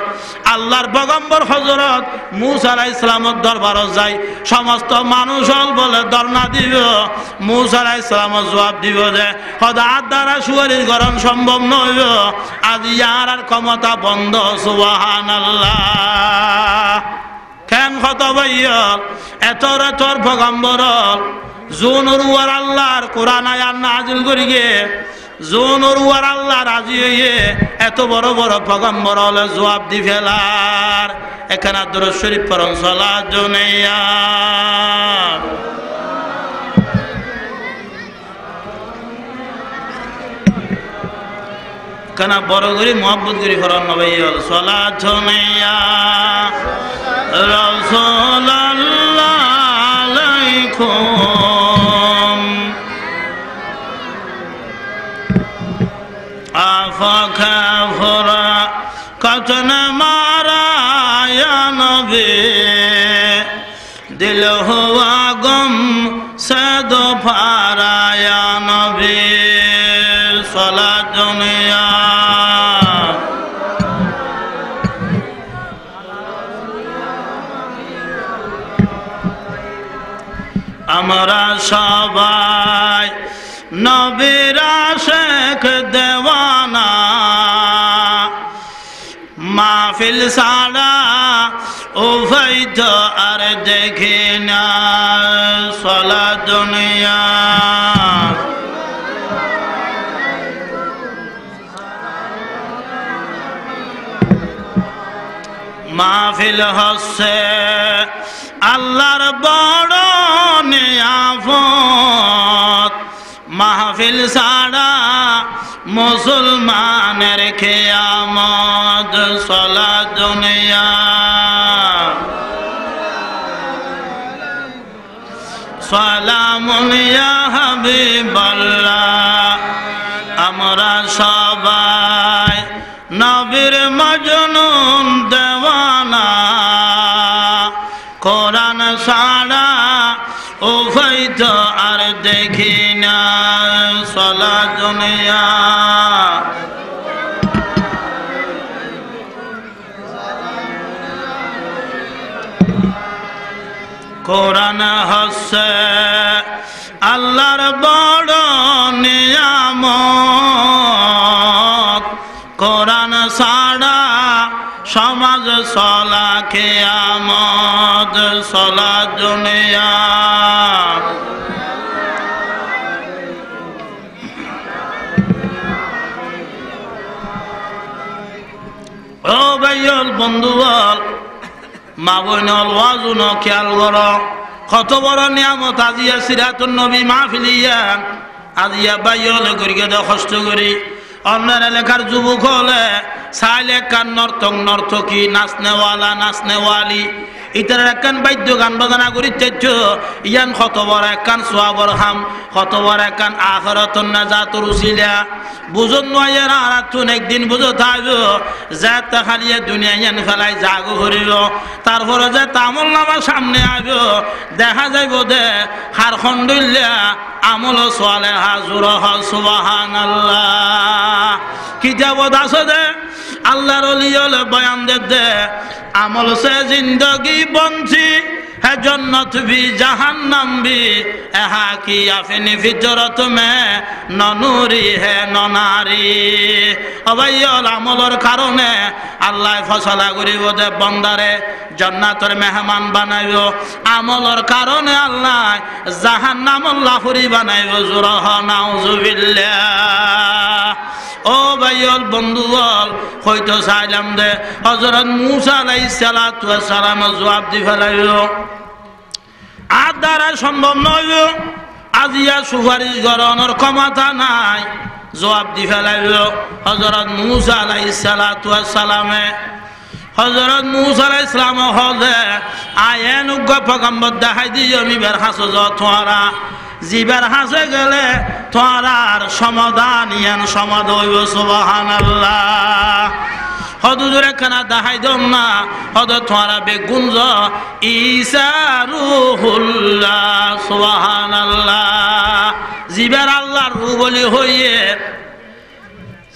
আল্লাহর পয়গম্বর হযরত মুসা আলাইহিস সালামের দরবারে যায় সমস্ত মানুষ বলে দরনা দিব মুসা আলাইহিস সালাম জবাব দিব যে খোদার দ্বারা সুপারিশ করা সম্ভব নয় আজ ইয়ার আর ক্ষমতা বন্ধ সুবহানাল্লাহ। কেন কথা ভাইয়া এত তোর পয়গম্বর জোনর ওয়ার আল্লাহর কোরআন আয়াত নাযিল করিয়ে জোনর ওয়ার আল্লাহ রাজি হইয়ে এত বড় বড় পয়গম্বর হলে জবাব দি ফেলার এখানে দরুদ শরীফ পড়ুন সালাত জুনাইয়া কানা বড় করে মোহাম্মদ করে ফরন নবী সালাত জুনাইয়া রাসূলুল্লাহ আলাইকুম আফাকাফরা কতনা মারা ইয়া নবী দিল হুয়া গম সদ ফারা ইয়া নবী সালাত জুনিয়া আমরা সবাই নবীর আশিক দেওয়ানা মাহফিল সারা উভৈত আর দেখি না সালাত দুনিয়া মাহফিল হচ্ছে আল্লাহর বড় নিয়ামত মাহফিল সারা মুসলমানের কিয়ামত সালাত দুনিয়া সালামুন ইয়া হাবিবাল্লাহ আমরা সবাই নবীর মজনুন দেওয়ানা কোরআন ছাড়া উভয় তো আর দেখি না সালাত দুনিয়া কোরআন হচ্ছে আল্লাহর বড় নিয়ামত কোরআন ছাড়া সমাজ চলা কিয়ামত সালাত দুনিয়া ও ভাইয়ল বন্ধুবল মা বোনল ওয়াজুন খেয়াল কর কত বড় নিয়ামত আজিয়া সিরাতুন নবী মাহফিলিয়া আজিয়া বাইয়ল করিকে কষ্ট করি অন্যের এলাকার যুবক হলে চাইলে কান নর্তক নর্তকী নাচনেওয়ালা নাচনেওয়ালি ইতার একখান বাদ্য গান বাজনা করি তেজ ইয়ান কত বড় একখান সোয়াবর হাম কত বড় একখান আখরাতুন নাজাতুর উসিলা বুঝন নয়ের আরাতুন একদিন বুঝো থাকব যে খালিয়ে দুনিয়া ইয়ান ফেলাই জাগো করিব তারপরে যে তামল নামার সামনে আইব দেখা যাইব দে হার খন্ডইল্লা আমল সোয়ালে হাজুর সুবহানাল্লাহ কিতাবত আছে দে আল্লাহর ওলিয়ল বয়ান দে আমল সে জিন্দগি বঞ্চি है जन्नत भी जहन्नम भी एहा की अपनी फितरत में ननूरी है ननारी अवैयल আমলর কারণে আল্লাহ ফসলা করিব দে বন্দারে জান্নাতের মেহমান বানাইব আমলর কারণে আল্লাহ জাহান্নামর লাহুরি বানাইব জুরহ নাউজুবিল্লাহ ও ভাইয়ল বন্ধু বল হয়তো চাইলাম দে হযরত মূসা আলাইহিস সালাতু ওয়াস সালাম জবাব দি ফেলাইল আর দ্বারা সম্ভব নয় আজিয়া সুপারিশ করানোর ক্ষমতা নাই জবাব দি ফেলাইল হযরত মূসা আলাইহিস সালাতু ওয়াস সালামে হযরত মূসা আলাইহিস সালাম হযে আয়েন উগ্র পয়গম্বর দেখাই দিও আমি বের হাসো যতরা জিবার হাসে গেলে তোরার সমাধান ইয়ান সমাধান হইব সুবহানাল্লাহ হদুরে কানা দেখাই দম না হদ তোরা বেগুঞ্জ ঈসা রূহুল্লাহ সুবহানাল্লাহ জিবার আল্লাহর রূহ বলি হইয়ে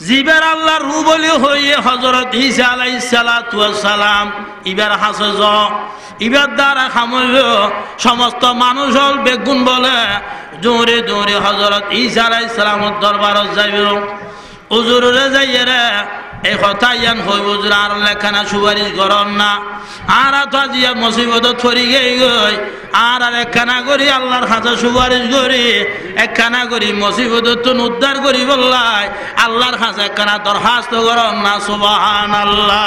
জিবার আল্লাহর রূহ বলি হইয়ে হযরত ঈসা আলাইহিস সালাতু ওয়াস সালাম ইবার হাসে য ইবার দ্বারা খামইব সমস্ত মানুষ হল বেগুন বলে দৌড়ে দৌড়ে হযরত ঈসা আলাইহিস সালামের দরবারে যাইব হুজুরে যাইয়ে রে এই কথা ইয়ান হই হুজুর আর লেখানা সুপারিশ করন না আর তো আজিয়া মুসিবত ছড়ি গই আর একখানা করি আল্লাহর কাছে সুপারিশ করি একখানা করি মুসিবত তো উদ্ধার করি বললাই আল্লাহর কাছে একখানা দরখাস্ত করন না সুবহানাল্লাহ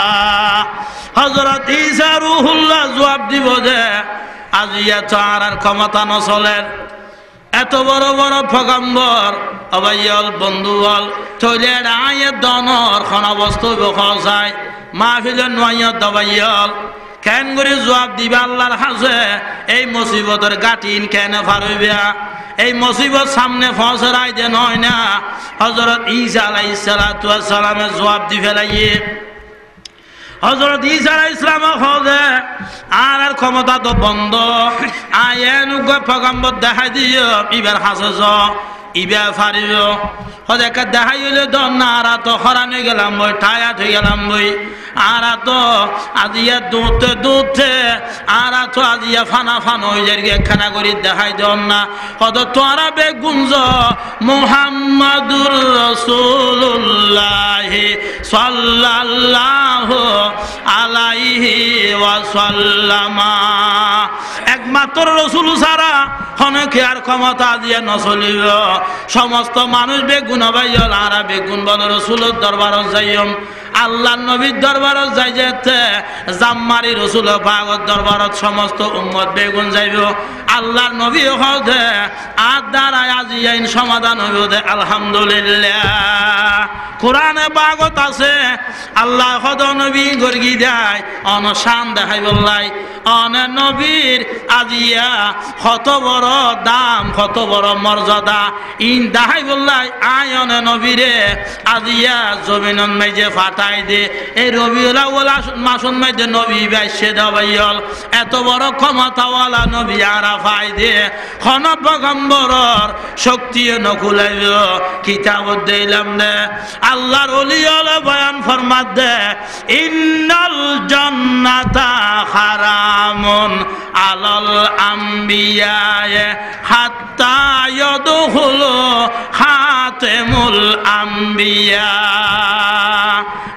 হযরত ঈসা রূহুল্লাহ জবাব দিব যে আজিয়া তো আর ক্ষমতা নচলের এত বড় বড় পয়গম্বর অবাইল বন্ধু বল চলে আয়ে দনর খানা বস্তু বখায় মাহফিল নয় দবাইল কেন করে জবাব দিবে আল্লাহর কাছে এই মুসিবতের গাটিন কেন ফারইবা এই মুসিবত সামনে ফসরাই দে নয় না হযরত ঈসা আলাইহিস সালাতু ওয়াস সালামের জবাব দি ফেলাইয়ে হযরত ঈসা আলাইহিস সালাম হযে আর ক্ষমতা তো বন্ধ আয়েন উগ্র পয়গম্বর দেখাই দিও ইবার হাসে য ইবা ফারিব হযে কা দেখাই হইলে দন না আর তো হরানে গেলাম বই টায়াত হয়ে গেলাম বই আর তো আজিয়া দুতে দুতে আর তো আজিয়া ফানা ফান হয়ে যায় খানা করি দেখাই দন না হদ তোরা বেগুঞ্জ মুহাম্মাদুর রাসূলুল্লাহ সাল্লাল্লাহু আলাইহি ওয়াসাল্লামা একমাত্র রাসূল ছাড়া অনেকে আর ক্ষমতা দিয়ে নচলিব সমস্ত মানুষ বেগুন হবাইল আর বেগুন বল রাসূলের দরবারে যাইম আল্লাহ নবীর দরবারত যাই যেতে জাম্মারি রসুল পাগত দরবারত সমস্ত উম্মত বেগুন যাইব আল্লাহর নবী হদে আর দ্বারায় আজি আইন সমাধান হইব আলহামদুলিল্লাহ কোরআনে পাগত আছে আল্লাহ হদ নবী গর্গি দেয় অনশান দেখাই বললাই অন নবীর আজিয়া কত বড় দাম কত বড় মর্যাদা ইন দেখাই বললাই আয়ন নবীরে আজিয়া জমিনন মাইজে ফাটাই দে এই রবিউল আউয়াল মাসুন মাইজে নবী বাইশে দাবাইল এত বড় ক্ষমতাওয়ালা নবী আরাফাই দে খন পয়গম্বরর শক্তি নকুলাইল কিতাব দিলাম দে আল্লাহর ওলি হলে বয়ান ফরমাত দে ইন্নাল জান্নাতা হারামুন আলাল আম্বিয়ায়ে হাত্তা ইয়াদখুলু খাতেমুল আম্বিয়া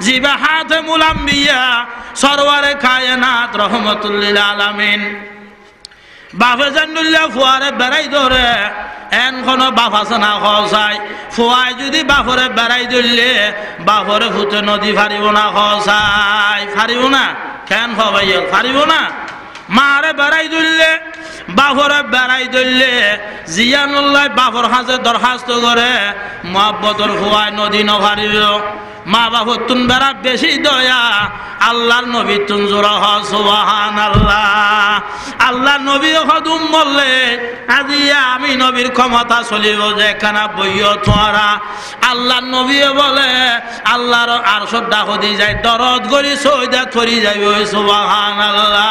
জিবা খাতেমুল আম্বিয়া সরওয়ারে কায়নাত রহমাতুল লিল আলামিন বাফে জান্নুল্লাহ ফুয়ারে বেড়াই ধরে এন কোনো বাপ আছে না খসাই ফুয়াই যদি বাপরে বেড়াই ধরলে বাপরে ফুটে নদী ফারিব না খসাই ফারিব না কেন হবাই ফারিব না মারে বেড়াই ধরলে বাপরে বেড়াই ধরলে জিয়ানুল্লাহ বাপর হাজে দরখাস্ত করে মহাব্বতর ফুয়াই নদী নভারিব মা বাপর তুন বেড়া বেশি দয়া আল্লাহর নবী তুন জোরা হ সুবহানাল্লাহ আল্লাহর নবী হদুম বললে আজিয়া আমি নবীর ক্ষমতা চলিব যে কানা বইয় তোরা আল্লাহর নবী বলে আল্লাহর আরশত ডাকদি যায় দরদ গরি সৈদাত ফরি যাইব সুবহানাল্লাহ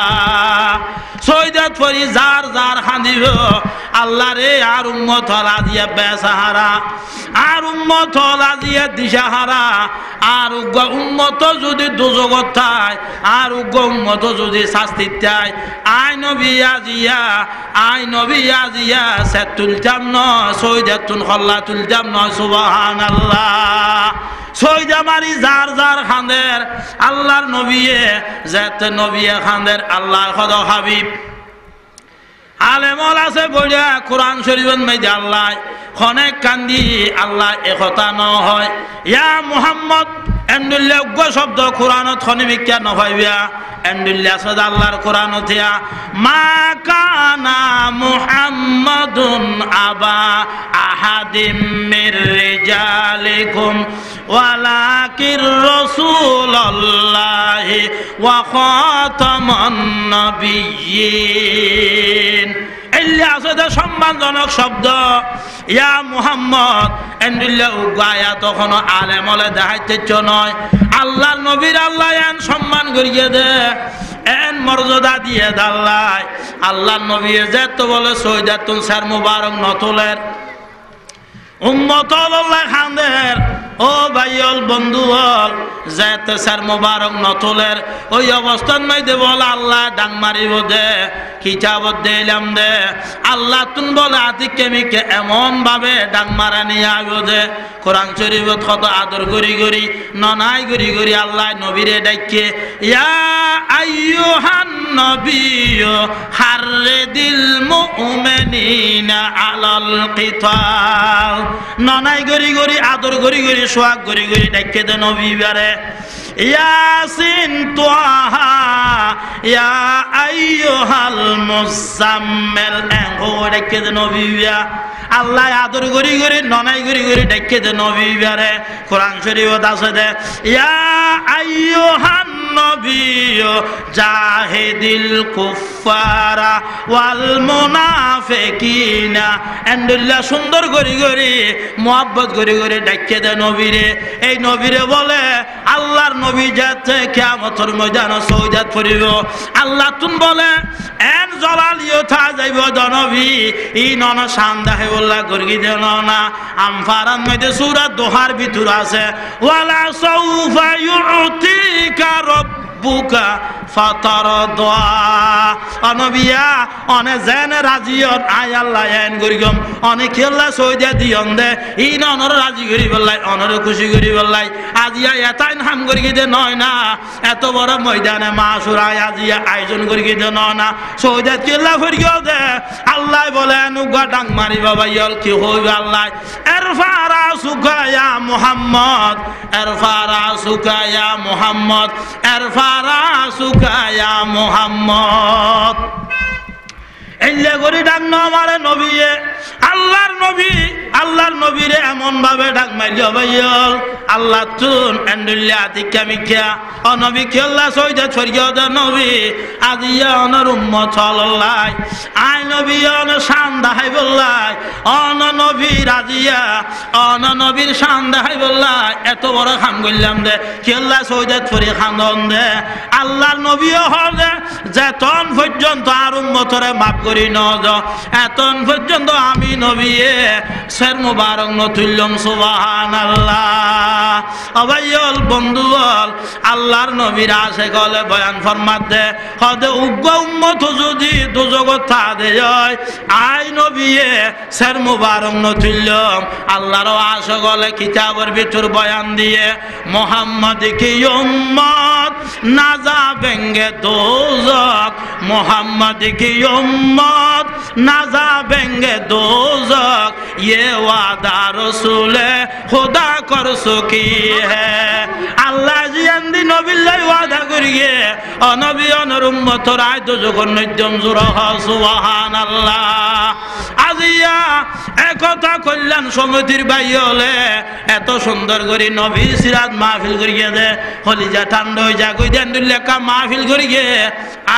সৈদাত ফরি যার যার হাঁদিব আল্লাহ রে আর উম্মত হলা দিয়া বেসাহারা আর উম্মত হলা দিয়া দিশাহারা আর উগ্র উম্মত যদি দুজগত থায় আর উগ্র উম্মত যদি শাস্তি থায় আই নবী আজিয়া সে তুলতাম নয় সৈদাতুন হল্লা তুলতাম নয় সুবহানাল্লাহ সৈদা মারি যার যার খান্দের আল্লাহর নবীয়ে যেতে নবীয়ে খান্দের আল্লাহ খদ হাবিব আলেমল আছে বলিয়া কোরআন শরীফের মধ্যে আল্লাহ অনেক কান্দি আল্লাহ একতা ন হয় ইয়া মুহাম্মদ এন্ডুল্লাহ উগ্র শব্দ কোরআনত খনিবিকা নভাইবিয়া এন্ডুল্লাহ সদা আল্লাহর কোরআন থিয়া মা কানা মুহাম্মাদুন আবা আহাদিম মির রিজালিকুম ওয়ালাকির রাসূলুল্লাহি ওয়া খাতামান নাবিয়্যিন এল্লা আছে সম্মানজনক শব্দ ইয়া মুহাম্মদ এন্ডুল্লাহ উগায়া তখন আলেমলে দেখাইতে নয় আল্লাহর নবীর আল্লাহ এন সম্মান করিয়ে দে এন মর্যাদা দিয়ে দাল্লাই আল্লাহর নবী যেত বলে সৈদাতুন সার মুবারক নতুলের উম্মত আল্লাহ খানদের ও ভাইল বন্ধু হল যেতে সার মুবারক নতুলের ওই অবস্থান মধ্যে বলে আল্লাহ ডাং মারিব দে কিতাবত দিলাম দে আল্লাহ তুন বলে আতিকে মিকে এমন ভাবে ডাং মারা নিয়ে আইব দে কোরআন শরীফত কত আদর করি করি ননাই করি করি আল্লাহ নবীরে ডাইকে ইয়া আইয়ুহান নবিয়্যু হাররিদিল মুমিনিনা আলাল কিতাল ননাই করি করি আদর করি করি সোয়াগ করি করি ডাইকে দে নবী বারে ইয়াসিন তোহা ইয়া আইয়ুহাল মুজাম্মিল এঙ্গো ডাইকে দে নবী বিয়া আল্লাহ আদর করি করি ননাই করি করি ডাইকে দে নবী বারে কোরআন শরীফত আছে দে ইয়া আইয়ুহান নবিয়্যু জাহিদিল কুফারা ওয়াল মুনাফিকিনা এন্ডুল্লাহ সুন্দর করি করি মুহাব্বত করি করি ডাইকে দে নবীরে এই নবীরে বলে আল্লাহর নবী যাতে কিয়ামতের ময়দানে সৌজাত করিব আল্লাহ তুন বলে এন জলালিও থা যাইব নবী ই নন শানদাহে বল্লা গর্গি দেন না আমফারান মধ্যে সূরা দোহার ভিতর আছে ওয়ালা সাউফা ইউতিকা রব্বুকা ফাতারদা অনবিয়া অনে জেনে রাজিয়ন আয় আল্লাহ এন গরিগম অনে খেলা সইদা দিয়ন দে ই ননর রাজি করি বললাই অনর খুশি করি বললাই আজিয়া এতাইন হাম করি দে নয় না এত বড় ময়দানে মাসুরায় আজিয়া আয়োজন করি দে নয় না সইদা খেলা করিও দে আল্লাহ বলে নুগা ডাং মারি বাবা ইয়ল কি হইবে আল্লাহ এর ইরফা রাসুকা ইয়া মুহাম্মদ, ইরফা রাসুকা ইয়া মুহাম্মদ, ইরফা রাসুকা ইয়া মুহাম্মদ। এলে করে ডাক না আমারে নবীয়ে, আল্লাহর নবী, আল্লাহর নবীরে এমন ভাবে ডাক মাইলো ভাইয়ল আল্লাহ তুন এন্ডুল্লা আতিকা মিকা ও নবী কি আল্লাহ সইদা ছড়িয়ে দে নবী আজিয়া অনর উম্মত সাল্লাল্লাহ আই নবী অন শান দেখাই বললাই অন নবী রাজিয়া অন নবীর শান দেখাই বললাই এত বড় খাম করলাম দে কি আল্লাহ সইদা ছড়ি খান্দন দে আল্লাহর নবীও হলে যেতন পর্যন্ত আর উম্মতরে মাফ করি ন এতন পর্যন্ত আমি নবীয়ে সের মুবারক নতুল্যম সুবহানাল্লাহ। অবাইল বন্ধু বল আল্লাহর নবীর আসে গলে বয়ান ফরমাত দে হদে উগ্র উম্মত যদি দুজগত থা দে আই নবীয়ে সের মুবারক নতুল্যম আল্লাহর আসে গলে কিতাবের ভিতর বয়ান দিয়ে মুহাম্মদ কি উম্মত না যাবেঙ্গে দোজক, মুহাম্মদ কি উম্মত না যাবেঙ্গে দোজক, ये वादा रसूले खुदा कर सुकी है। अल्लाह जी अंदी नबील्लाह वादा करिए और नबी अनर उम्मत राय तो जगन नित्यम जुरह सुबहान अल्लाह। আজিয়া একতা কল্যাণ সমিতির বাইলে এত সুন্দর করে নবীর সিরাত মাহফিল করিয়ে দে হলিজা ঠান্ডা হয়ে যা কই দেন লেখা মাহফিল করিয়ে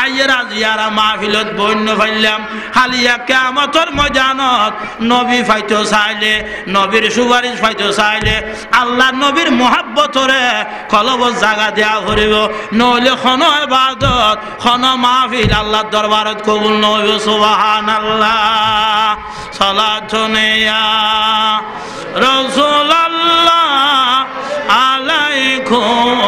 আইয়ের আজিয়ারা মাহফিলত বন্য ফাইলাম হালিয়া কিয়ামতের ময়দানত নবী ফাইতো চাইলে নবীর সুপারিশ ফাইতো চাইলে আল্লাহ নবীর মহব্বতরে কলব জায়গা দেয়া করিব নইলে খন ইবাদত খন মাহফিল আল্লাহর দরবারত কবুল নইব সুবহানাল্লাহ। সালাতুন ইয়া রাসূলুল্লাহ আলাইকুম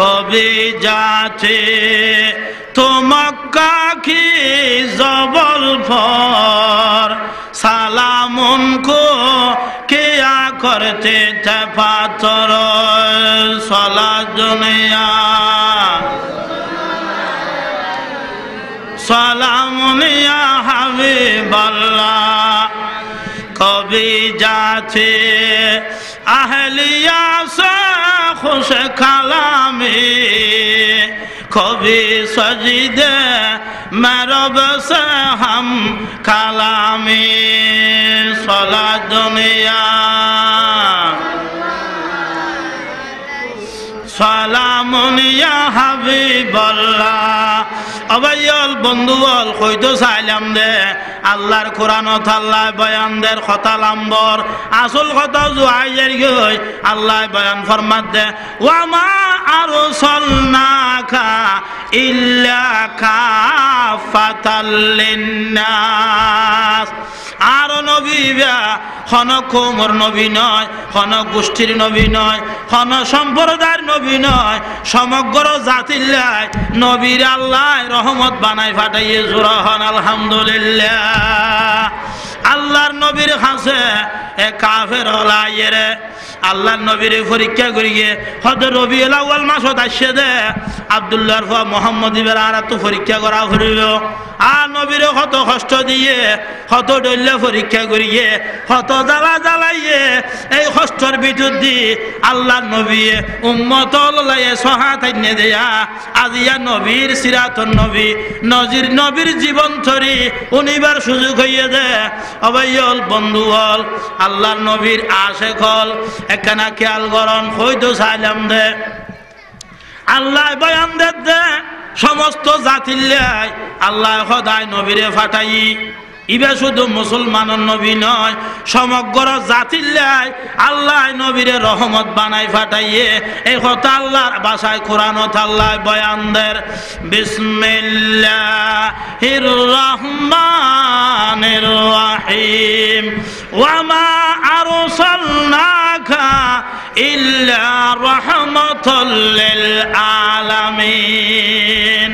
কবি যাতে তো মক্কা কি জবল ফর সালাম উनको কিয়া করতে थे পাথর সালাতুন ইয়া সালামুন ইয়া হাবিবাল্লাহ কবি যাতে আহলিয়া সে খুশ কালামি কবি সজিদে মেরব সে হাম কালামি সালাতুন ইয়া সালামুন ইয়া হাবিবাল্লাহ। অবাইল বন্ধু বল কইতো চাইলাম দে আল্লাহর কোরআনত আল্লাহ বয়ানদের কথা লাম্বর আসল কথা জুয়াইয়ের গই আল্লাহ বয়ান ফরমাত দে ওয়ামা আরসালনাকা ইল্লা কাফাতাল লিন্নাস। আর নবী খন কোমর নবী নয়, খন গোষ্ঠীর নবী নয়, খন সম্প্রদায়ের নবী নয়, সমগ্র জাতির নবীর আল্লাহ রহমত বানাই ফাটাইয়ে জোরহন আলহামদুলিল্লাহ। আল্লাহর নবীর কাছে এ কাফের হলাইরে আল্লাহর নবীর পরীক্ষা করিয়ে হদ রবিউল আউয়াল মাসত আসছে দে আব্দুল্লাহর ফা মোহাম্মদ ইবের আর তো পরীক্ষা করা হইল আর নবীর কত কষ্ট দিয়ে কত ডল্লা পরীক্ষা করিয়ে কত জ্বালা জ্বালাইয়ে এই কষ্টর ভিতর দিয়ে আল্লাহর নবী উম্মত লাইয়ে সহায়তা দেয়া আজিয়া নবীর সিরাতুন নবী নজির নবীর জীবন ধরি উনিবার সুযোগ হইয়ে দে। অবাইল বন্ধু হল আল্লাহর নবীর আশেক হল একখানা খেয়াল করন হইতো চাইলাম দে আল্লাহ বয়ান দে সমস্ত জাতিল্লাই আল্লাহ সদায় নবীরে ফাটাই ইবে শুধু মুসলমানের নবী নয় সমগ্র জাতিল্লাই আল্লাহ নবীরে রহমত বানাই ফাটাইয়ে এই কথা আল্লাহর ভাষায় কোরআনত আল্লাহ বয়ান দের বিসমিল্লাহির রহমানির রহিম ওয়ামা আরসালনাকা ইল্লা রাহমাতাল লিল আলামিন।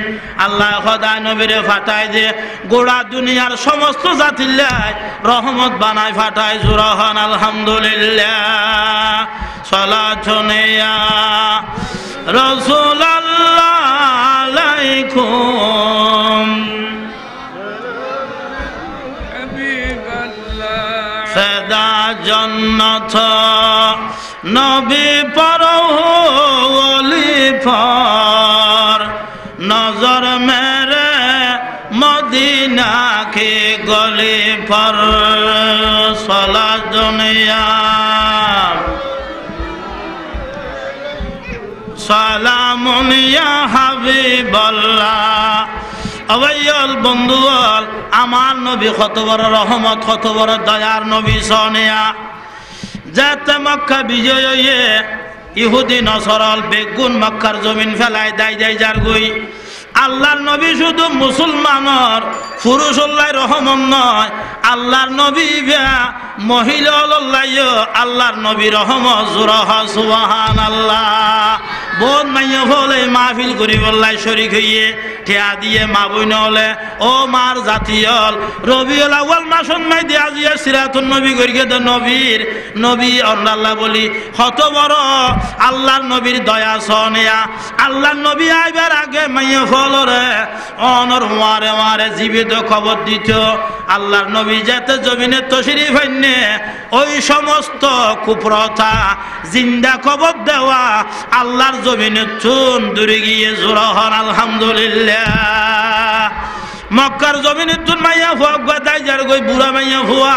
আল্লাহ খোদা নবীরে ফাটাই যে গোড়া দুনিয়ার সমস্ত জাতিল্লাই রহমত বানাই ফাটাই জোরহন আলহামদুলিল্লাহ। সালাতুন ইয়া রাসূলুল্লাহ আলাইকুম জন্নত নবী পর ওলি পর নজর মেরে মদিনা কে গলি পর সালাত দুনিয়া সালামুন ইয়া হাবিবাল্লাহ। অবৈল বন্ধুগণ, আমার নবী কত বড় রহমত, কত বড় দয়ার নবী সোনিয়া। যাতে মক্কা বিজয় হয়ে ইহুদি নসরল বেগুন মক্কার জমিন ফেলায় দায় দায় যার গই। আল্লাহর নবী শুধু মুসলমানর পুরুষ রহমত নয়, আল্লাহর নবী মহিলা আল্লাহর নবী রহমত জোরহ সুবহানাল্লাহ। বহুত মাইয়া হলে মাহফিল করি বললাই শরীক হইয়ে ঠেয়া দিয়ে মা বই নহলে ও মার জাতীয়ল রবিউল আউয়াল মাসন মাই দিয়া দিয়ে সিরাতুন নবী করিয়ে দে নবীর নবী আল্লাহ বলি কত বড় আল্লাহর নবীর দয়া সনেয়া। আল্লাহর নবী আইবার আগে মাইয়া ফলরে অনর মারে মারে জীবিত খবর দিত। আল্লাহর নবী যাতে জমিনে তশরিফ আইনে ওই সমস্ত কুপ্রথা জিন্দা খবর দেওয়া আল্লাহর জমিনে চুন দূরে গিয়ে জোড়া হন আলহামদুলিল্লাহ। মক্কার জমিনে তুন মাইয়া ফুয়া গাদাই যার গই বুড়া মাইয়া ফুয়া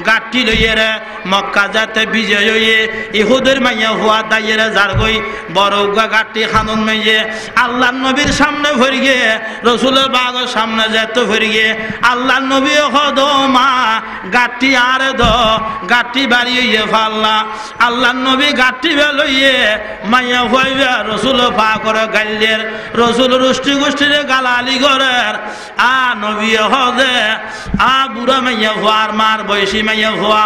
গাঠি লইয়ে রে মক্কা যাতে বিজয় হইয়ে ইহুদের মাইয়া ফুয়া দাইয়ে রে যার গই বড় গাঠি খানন মাইয়ে আল্লাহর নবীর সামনে ভরি গে রসুলের বাগের সামনে যেতে ভরি গে আল্লাহর নবী হদ মা গাঠি আরে দ গাঠি বাড়ি হইয়ে ফাল্লা আল্লাহর নবী গাঠি বেলইয়ে মাইয়া ফুয়াইবা রসুল পা করে গাইলের রসুল রুষ্টি গোষ্ঠীরে গালালি করের নবী হদে বুড়া মাইয়া ভুয়ার মার বয়সী মাইয়া ভুয়া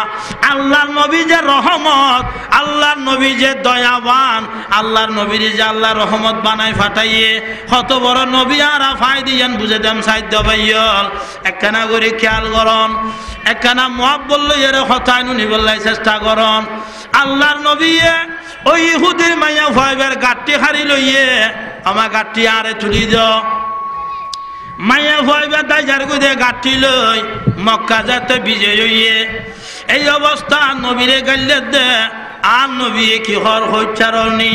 আল্লাহর নবী যে রহমত, আল্লাহর নবী যে দয়াবান, আল্লাহর নবীর যে আল্লাহ রহমত বানাই ফাটাইয়ে কত বড় নবী আর ফাই দিয়েন বুঝে দেম সাহিত্য ভাইয়ল একখানা করে খেয়াল করন, একখানা মহাব্বল এর হতায় নুনি বললাই চেষ্টা করন। আল্লাহর নবী ওই ইহুদির মাইয়া ভয়বের গাঠটি হারি লইয়ে আমার গাঠটি আরে তুলি দাও মাইয়া ভয়বা তাই যার গুদে গাঠি লই মক্কা যাতে বিজয় হইয়ে এই অবস্থা নবীরে গাইলে দে আর নবী কি হর হইচারনি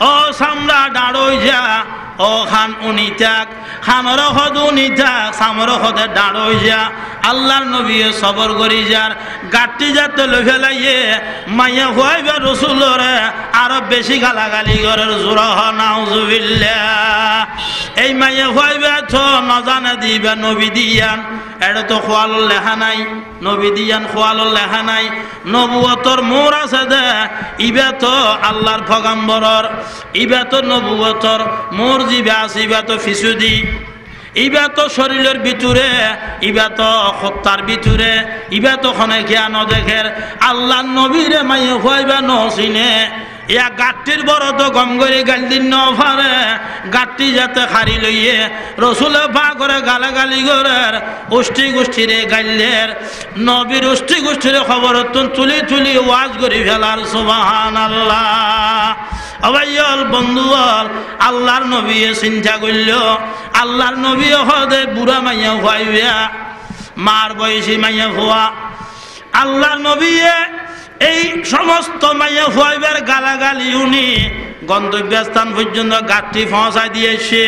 ও সামরা ডাড়ই যা ও খান উনিতাক খামর হদ উনিতাক সামর হদে ডাড়ই যা আল্লাহর নবী সবর করি যার গাঠি যাতে লই ফেলাইয়ে মাইয়া ভয়বা রসুলরে আরো বেশি গালাগালি করার জোরহ নাউজুবিল্লাহ। এই মাইয়া ভয়বা তো নজানে দিবা নবী দিয়ান এটা তো খোয়াল লেখা নাই, নবী দিয়ান খোয়াল লেখা নাই, নবুয়তর মোর আছে দে ইবা তো আল্লাহর পয়গম্বরর ইবা তো নবুয়তর মোর জিবা আছে ইবা তো ফিসুদি ইবা তো শরীরের ভিতরে ইবা তো হত্যার ভিতরে ইবা তো খনে জ্ঞান দেখের আল্লাহ নবীরে মাইয়া ভয়বা নসিনে ইয়া গাঠটির বড় তো গম করে গাল দিন নফারে গাঠটি যাতে খারি লইয়ে রসুলে পা করে গালাগালি করের উষ্টি গোষ্ঠীরে গাইলের নবীর উষ্টি গোষ্ঠীরে খবর তুলি তুলি ওয়াজ করি ফেলার সুবহানাল্লাহ। অবাইল বন্ধুল আল্লাহর নবী চিন্তা করল আল্লাহর নবী হদে বুড়া মাইয়া খুয়াইবা মার বয়সী মাইয়া খুয়া আল্লাহর নবী এই সমস্ত মাইয়া ফুয়াইবার গালাগালি উনি গন্তব্যস্থান পর্যন্ত গাঠটি পৌঁছাই দিয়েছে।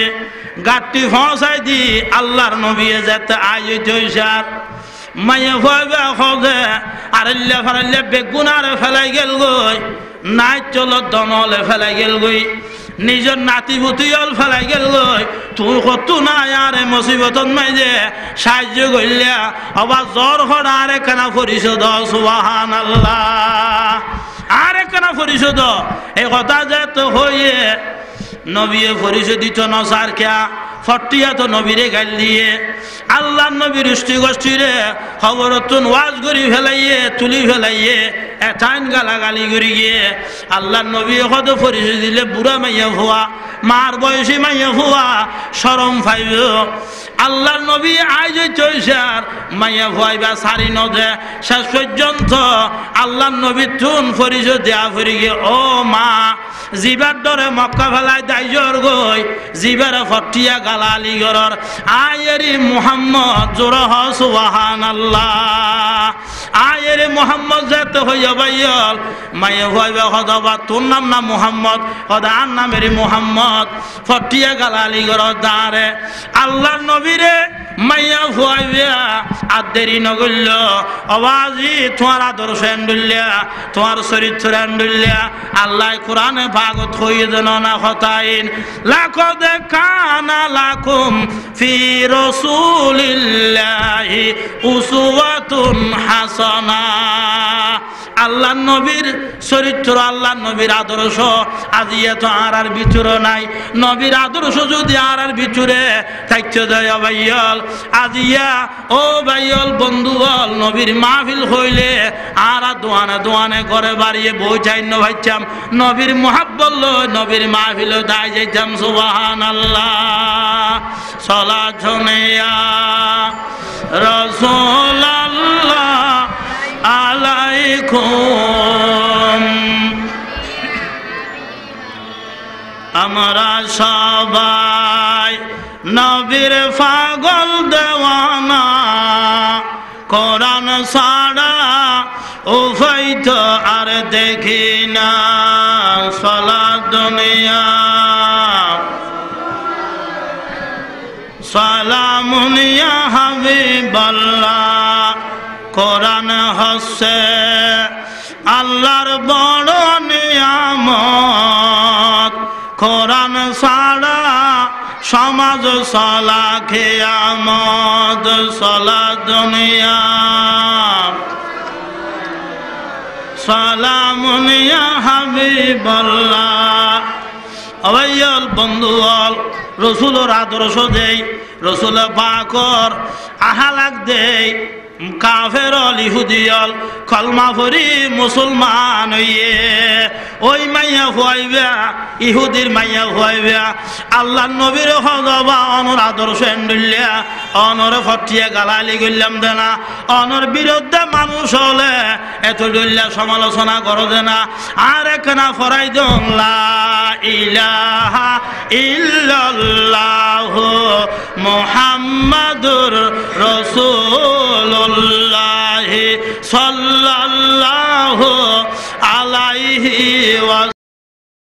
গাঠটি পৌঁছাই দি আল্লাহর নবী যাতে আয়োজিত হয়েছে আর মাইয়া ফুয়াইবা হদে আরেল্লা ফারাল্লা বেগুন আরে ফেলাই গেল গই নাই চল দনলে ফেলাই গেল গই নিজের নাতি পুতিল ফেলাই গেল গই তুই কত নাই আরে মুসিবতত মাই যে সাহায্য করলিয়া আবার জ্বর হড়া আরে কেনা পরিশোধ সুবহানাল্লাহ আরে কেনা পরিশোধ এই কথা যে তো হইয়ে নবী পরিশোধ দিত নসার কে ফটিয়া তো নবীরে গাল দিয়ে আল্লাহ নবীর উষ্টি গোষ্ঠীরে খবর তুন ওয়াজ করি ফেলাইয়ে তুলি ফেলাইয়ে এটাইন গালাগালি করি গিয়ে আল্লাহ নবী কত পরিচয় দিলে বুড়া মাইয়া ভুয়া মার বয়সী মাইয়া ভুয়া শরম পাইব আল্লাহ নবী আজ চৈসার মাইয়া ভুয়াইবা সারি নদে শেষ পর্যন্ত আল্লাহ নবী তুন পরিচয় দেয়া ফিরি গিয়ে ও মা জিবার ডরে মক্কা ফেলায় দাইজর গই জিবার ফটিয়া গালালি গরর আয়েরি মুহাম্মদ জোরহ সুবহানাল্লাহ আয়ের মোহাম্মদ যেতে হইয়া ভাইয়াল মায়ে হইবে হদবা তোর নাম না মোহাম্মদ হদা আর নামের মোহাম্মদ ফটিয়া গালালি গর দাঁড়ে আল্লাহর নবীরে মাইয়া হইবে আর দেরি নগল্য আওয়াজি তোমার আদর্শ এন্ডুল্লিয়া তোমার চরিত্র এন্ডুল্লিয়া আল্লাহ কোরআনে ভাগত হইয়ে দেন না হতাইন লাকদ কানা লাকুম ফি রাসূলিল্লাহি উসওয়াতুন হাসানা আল্লাহ নবীর চরিত্র আল্লাহ নবীর আদর্শ আজিয়া তো আর ভিতরে নাই নবীর আদর্শ যদি আর ভিতরে থাকতে দেয় ভাইয়াল আজিয়া ও ভাইয়াল বন্ধু বল নবীর মাহফিল হইলে আর দোয়ানে দোয়ানে করে বাড়িয়ে বই চাই ন ভাইচাম নবীর মোহাব্বত লই নবীর মাহফিল দাই যাইতাম সুবহানাল্লাহ সালাত শুনিয়া রাসূলুল্লাহ আলাইকুম আমরা সবাই নবীর পাগল দেওয়ানা কোরআন ছাড়া উপায় তো আর দেখি না সালাত দুনিয়া সালামুন ইয়া হাবিবাল্লাহ কোরআন হচ্ছে আল্লাহর বড় নিয়ামত কোরআন ছাড়া সমাজ চলা কিয়ামত সালাত দুনিয়া সালামুন ইয়া হাবিবাল্লাহ আওয়াইয়াল বন্ধুয়াল রসুলের আদর্শ দেই রসুল পাকর আহালাক দেই কাফের ইহুদিয়ল কলমা পড়ি মুসলমান হইয়ে ওই মাইয়া হুয়াইবা ইহুদির মাইয়া হুয়াইবা আল্লাহ নবীর হজবা অনর আদর্শ এন্ডুল্লিয়া অনর ফটিয়া গালালি গইলাম দেনা অনর বিরুদ্ধে মানুষ হলে এত ডুল্লা সমালোচনা করো দেনা আর একনা ফরাই দং লা ইলাহা ইল্লাল্লাহ মুহাম্মাদুর রাসূলুল্লাহ সাল্লাল্লাহু আলাইহি ওয়া